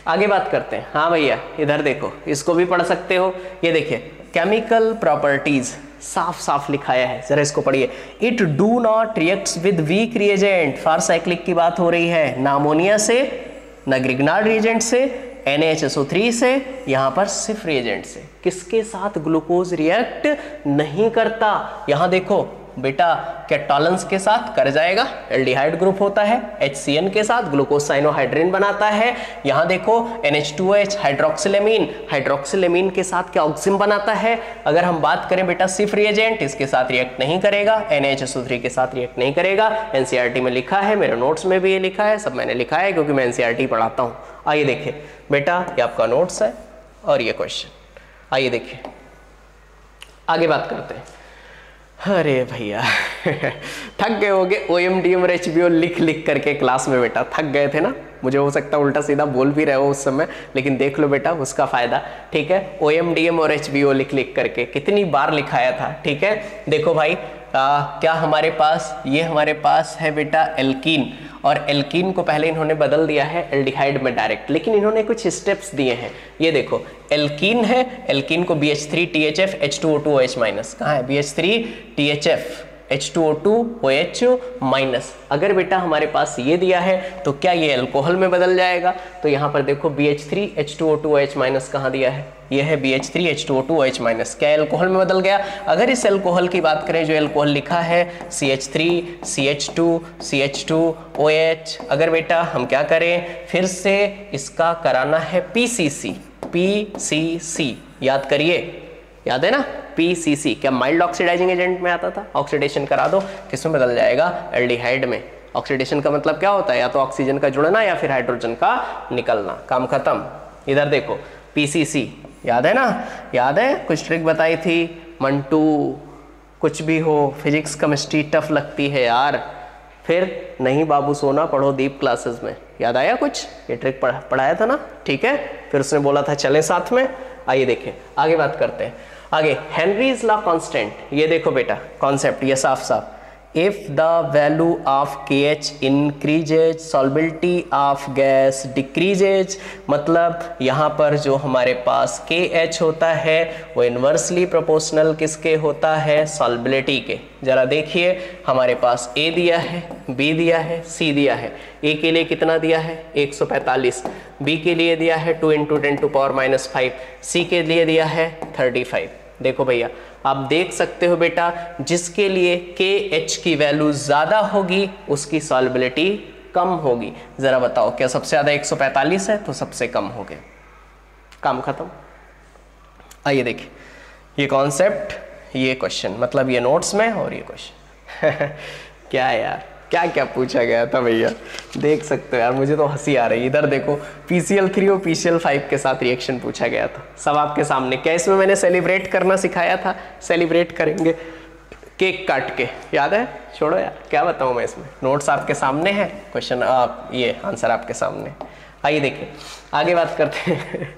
आगे बात करते हैं। हाँ भैया इधर देखो, इसको भी पढ़ सकते हो। ये देखिए केमिकल प्रॉपर्टीज साफ साफ लिखाया है, जरा इसको पढ़िए। It do not reacts with weak reagent, for cyclic की बात हो रही है, ना अमोनिया से ना ग्रिग्नार्ड रिएजेंट से, NaHSO3 से, यहाँ पर सिर्फ रिएजेंट से। किसके साथ ग्लूकोज रिएक्ट नहीं करता, यहाँ देखो बेटा कैटॉलन्स के साथ कर जाएगा, एल्डिहाइड ग्रुप होता है, HCN के साथ ग्लूकोज साइनोहाइड्रिन बनाता है। यहाँ देखो NH2OH हाइड्रोक्सिलेमीन, हाइड्रोक्सिलेमीन के साथ क्या ऑक्सिम बनाता है। अगर हम बात करें बेटा सिर्फ रिएजेंट, इसके साथ रिएक्ट नहीं करेगा, NaHSO3 के साथ रिएक्ट नहीं करेगा। NCERT में लिखा है, मेरे नोट्स में भी ये लिखा है, सब मैंने लिखा है क्योंकि मैं NCERT पढ़ाता हूँ। आइए देखिए बेटा ये आपका नोट्स है और ये क्वेश्चन। आइए देखिए आगे बात करते हैं। अरे भैया थक गए होगे OM, DM और HBO लिख लिख करके क्लास में बेटा, थक गए थे ना। मुझे हो सकता है उल्टा सीधा बोल भी रहे हो उस समय, लेकिन देख लो बेटा उसका फायदा, ठीक है। OM, DM और HBO लिख लिख करके कितनी बार लिखाया था, ठीक है। देखो भाई क्या हमारे पास, ये हमारे पास है बेटा एल्कीन, और एल्कीन को पहले इन्होंने बदल दिया है एल्डिहाइड में डायरेक्ट, लेकिन इन्होंने कुछ स्टेप्स दिए हैं। ये देखो एल्कीन है, एल्कीन को BH3THF H2O2OH-, कहाँ है BH3THF H2O2OH-। अगर बेटा हमारे पास ये दिया है तो क्या ये अल्कोहल में बदल जाएगा, तो यहाँ पर देखो BH3 H2O2OH- कहाँ दिया है, ये है BH3 H2O2OH-, क्या अल्कोहल में बदल गया। अगर इस अल्कोहल की बात करें, जो अल्कोहल लिखा है CH3 CH2 CH2OH, अगर बेटा हम क्या करें, फिर से इसका कराना है PCC, याद करिए, याद है ना PCC, क्या माइल्ड ऑक्सीडाइजिंग एजेंट में आता था। ऑक्सीडेशन करा दो, किसमें बदल जाएगा, एल्डिहाइड में। ऑक्सीडेशन का मतलब क्या होता है, या तो ऑक्सीजन का जुड़ना या फिर हाइड्रोजन का निकलना, काम खत्म। इधर देखो PCC, याद है ना, याद है कुछ ट्रिक बताई थी मंटू। कुछ भी हो, फिजिक्स केमिस्ट्री टफ लगती है यार, फिर नहीं बाबू सोना पढ़ो दीप क्लासेस में, याद आया कुछ, ये ट्रिक पढ़ाया था ना, ठीक है। फिर उसने बोला था चलें साथ में। आइए देखें आगे बात करते हैं। आगे हेनरीज लॉ कांस्टेंट, ये देखो बेटा कॉन्सेप्ट ये साफ साफ, if the value of KH increases solubility of gas decreases, मतलब यहाँ पर जो हमारे पास KH होता है वो इन्वर्सली प्रोपोर्शनल किसके होता है, सॉल्बिलिटी के। जरा देखिए हमारे पास A दिया है, B दिया है, C दिया है। A के लिए कितना दिया है 145, B के लिए दिया है 2 × 10⁻⁵, C के लिए दिया है 35। देखो भैया आप देख सकते हो बेटा, जिसके लिए KH की वैल्यू ज्यादा होगी उसकी सॉल्बिलिटी कम होगी। जरा बताओ क्या सबसे ज्यादा 145 है तो सबसे कम हो गया, काम खत्म। आइए देखिए ये कॉन्सेप्ट, ये क्वेश्चन, मतलब ये नोट्स में और ये क्वेश्चन क्या यार क्या क्या पूछा गया था भैया, देख सकते हो यार, मुझे तो हंसी आ रही है। इधर देखो PCl3 और PCl5 के साथ रिएक्शन पूछा गया था, सब आपके सामने। क्या इसमें मैंने सेलिब्रेट करना सिखाया था, सेलिब्रेट करेंगे केक काट के, याद है, छोड़ो यार क्या बताऊँ मैं, इसमें नोट्स आपके सामने है, क्वेश्चन ये आंसर आपके सामने। आइए देखिए आगे बात करते हैं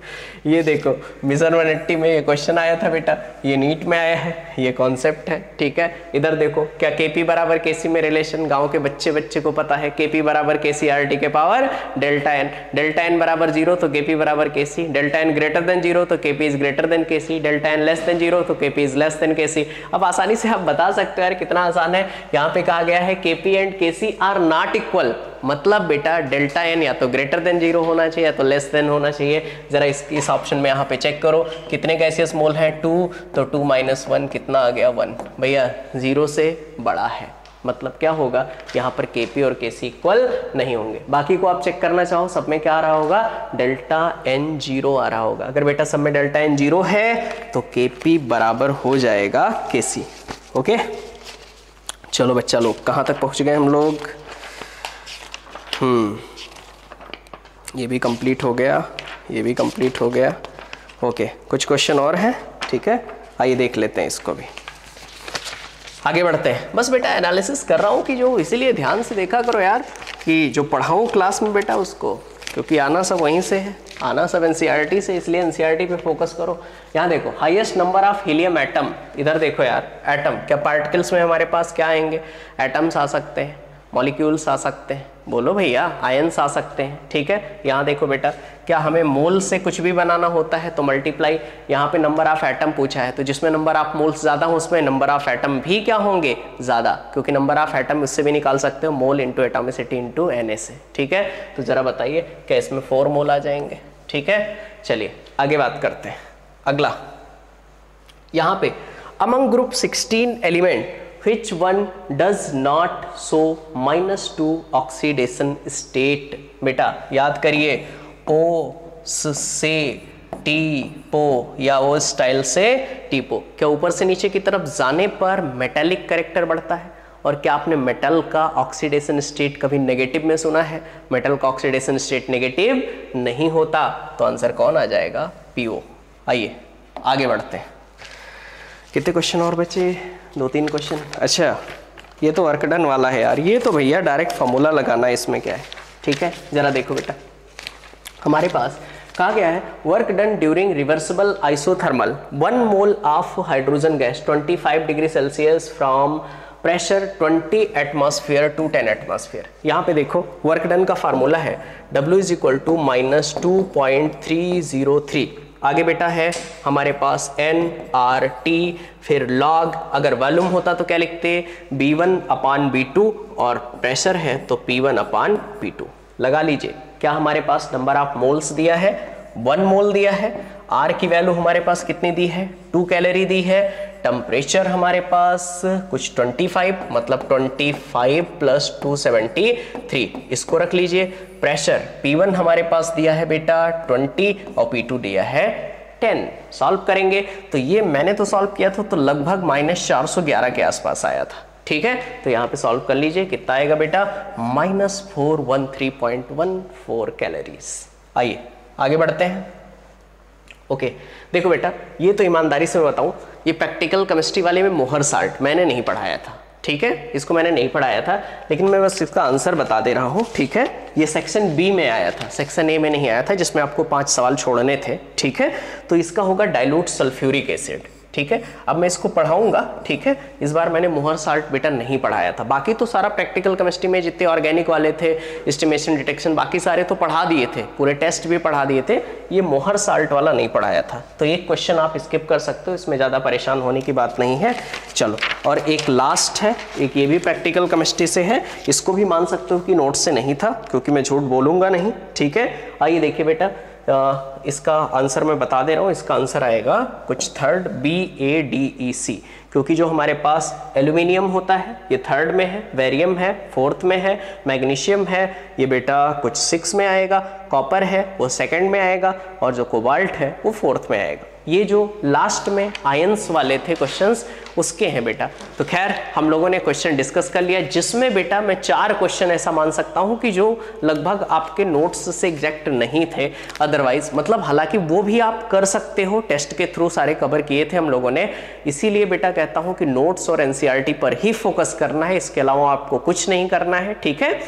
ये देखो मिशन 180 में ये क्वेश्चन आया था बेटा, ये नीट में आया है, ये कॉन्सेप्ट है, ठीक है। इधर देखो क्या KP बराबर KC में रिलेशन, गांव के बच्चे को पता है, KP बराबर KC RT के पावर डेल्टा n बराबर 0 तो KP बराबर KC, delta n greater than 0 तो KP is greater than KC, delta n less than 0 तो KP is less than KC। अब आसानी से आप बता सकते हो यार कितना आसान है। यहाँ पे कहा गया है KP and KC are not equal, मतलब बेटा डेल्टा n या तो ग्रेटर देन 0 होना चाहिए या तो लेस देन होना चाहिए। जरा इस ऑप्शन में यहाँ पे चेक करो कितने गैसियस मोल हैं 2, तो 2 - 1 कितना आ गया 1, भैया 0 से बड़ा है, मतलब क्या होगा, यहाँ पर Kp और Kc इक्वल नहीं होंगे। बाकी को आप चेक करना चाहो, सब में क्या आ रहा होगा, डेल्टा एन जीरो आ रहा होगा। अगर बेटा सब में डेल्टा एन जीरो है तो Kp बराबर हो जाएगा Kc। ओके, चलो बच्चा लोग कहाँ तक पहुँच गए हम लोग। ये भी कंप्लीट हो गया, ये भी कंप्लीट हो गया। ओके, कुछ क्वेश्चन और हैं, ठीक है, आइए देख लेते हैं इसको भी, आगे बढ़ते हैं। बस बेटा एनालिसिस कर रहा हूँ कि जो, इसीलिए ध्यान से देखा करो यार कि जो पढ़ाऊँ क्लास में बेटा उसको, क्योंकि आना सब वहीं से है, आना सब एनसीईआरटी से, इसलिए एनसीईआरटी पे फोकस करो। यहाँ देखो highest number of helium atom, इधर देखो यार एटम, क्या पार्टिकल्स में हमारे पास क्या आएंगे, एटम्स आ सकते हैं, मॉलिक्यूल्स आ सकते हैं, बोलो भैया, आयंस आ सकते हैं, ठीक है। यहाँ देखो बेटा, क्या हमें मोल से कुछ भी बनाना होता है तो मल्टीप्लाई, यहाँ पे नंबर ऑफ एटम पूछा है तो जिसमें नंबर ऑफ मोल्स ज़्यादा हो उसमें नंबर ऑफ एटम भी क्या होंगे, ज़्यादा, क्योंकि नंबर ऑफ एटम उससे भी निकाल सकते हो, mole into atomicity into Na से, ठीक है। तो ज़रा बताइए क्या इसमें 4 मोल आ जाएंगे, ठीक है। चलिए आगे बात करते हैं। अगला यहाँ पे among group 16 element which one does not show -2 oxidation state. बेटा याद करिए, ओ से टीपो या ओ स्टाइल से टीपो, क्या ऊपर से नीचे की तरफ जाने पर मेटालिक कैरेक्टर बढ़ता है, और क्या आपने मेटल का ऑक्सीडेशन स्टेट कभी नेगेटिव में सुना है, मेटल का ऑक्सीडेशन स्टेट नेगेटिव नहीं होता, तो आंसर कौन आ जाएगा, पीओ। आइए आगे बढ़ते हैं, कितने क्वेश्चन और बचे, 2-3 क्वेश्चन। अच्छा ये तो वर्क डन वाला है यार, ये तो भैया डायरेक्ट फॉर्मूला लगाना है, इसमें क्या है, ठीक है। जरा देखो बेटा, हमारे पास कहा गया है work done during reversible isothermal 1 mole of hydrogen gas 25 degree Celsius from pressure 20 atmosphere to 10 atmosphere. यहाँ पे देखो वर्क डन का फार्मूला है W = -2.303। आगे बेटा है हमारे पास nRT, फिर log, अगर वॉल्यूम होता तो क्या लिखते, B1/B2, और प्रेशर है तो P1/P2। लगा लीजिए, क्या हमारे पास नंबर ऑफ मोल्स दिया है, 1 मोल दिया है, R की वैल्यू हमारे पास कितनी दी है, 2 कैलोरी दी है, टेम्परेचर हमारे पास कुछ 25, मतलब 25 + 273, इसको रख लीजिए। प्रेशर P1 हमारे पास दिया है बेटा 20 और P2 दिया है 10। सॉल्व करेंगे तो ये मैंने तो सॉल्व किया था तो लगभग -411 के आसपास आया था, ठीक है। तो यहाँ पे सॉल्व कर लीजिए, कितना आएगा बेटा, -413.14 कैलोरीज। आइए आगे बढ़ते हैं। ओके देखो बेटा, ये तो ईमानदारी से मैं बताऊं, ये प्रैक्टिकल केमिस्ट्री वाले में मोहर साल्ट मैंने नहीं पढ़ाया था, ठीक है, इसको मैंने नहीं पढ़ाया था, लेकिन मैं बस इसका आंसर बता दे रहा हूँ, ठीक है। ये सेक्शन बी में आया था, सेक्शन ए में नहीं आया था, जिसमें आपको 5 सवाल छोड़ने थे, ठीक है। तो इसका होगा डाइल्यूट सल्फ्यूरिक एसिड, ठीक है। अब मैं इसको पढ़ाऊंगा, ठीक है। इस बार मैंने मोहर साल्ट बेटा नहीं पढ़ाया था, बाकी तो सारा प्रैक्टिकल केमिस्ट्री में जितने ऑर्गेनिक वाले थे, एस्टिमेशन, डिटेक्शन, बाकी सारे तो पढ़ा दिए थे, पूरे टेस्ट भी पढ़ा दिए थे, ये मोहर साल्ट वाला नहीं पढ़ाया था। तो एक क्वेश्चन आप स्किप कर सकते हो, इसमें ज़्यादा परेशान होने की बात नहीं है। चलो, और एक लास्ट है, एक ये भी प्रैक्टिकल केमिस्ट्री से है, इसको भी मान सकते हो कि नोट से नहीं था, क्योंकि मैं झूठ बोलूँगा नहीं, ठीक है। आइए देखिए बेटा, इसका आंसर मैं बता दे रहा हूँ, इसका आंसर आएगा कुछ थर्ड BADEC, क्योंकि जो हमारे पास एल्यूमिनियम होता है ये थर्ड में है, बेरियम है फोर्थ में है, मैग्नीशियम है ये बेटा कुछ 6 में आएगा, कॉपर है वो सेकंड में आएगा, और जो कोबाल्ट है वो फोर्थ में आएगा। ये जो लास्ट में आयंस वाले थे क्वेश्चंस उसके हैं बेटा। तो खैर हम लोगों ने क्वेश्चन डिस्कस कर लिया, जिसमें बेटा मैं 4 क्वेश्चन ऐसा मान सकता हूं कि जो लगभग आपके नोट्स से एग्जैक्ट नहीं थे, अदरवाइज मतलब हालांकि वो भी आप कर सकते हो, टेस्ट के थ्रू सारे कवर किए थे हम लोगों ने। इसीलिए बेटा कहता हूं कि नोट्स और एनसीईआरटी पर ही फोकस करना है, इसके अलावा आपको कुछ नहीं करना है, ठीक है।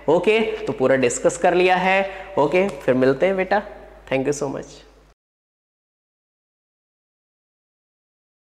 ओके, तो पूरा डिस्कस कर लिया है। ओके, फिर मिलते हैं बेटा, थैंक यू सो मच।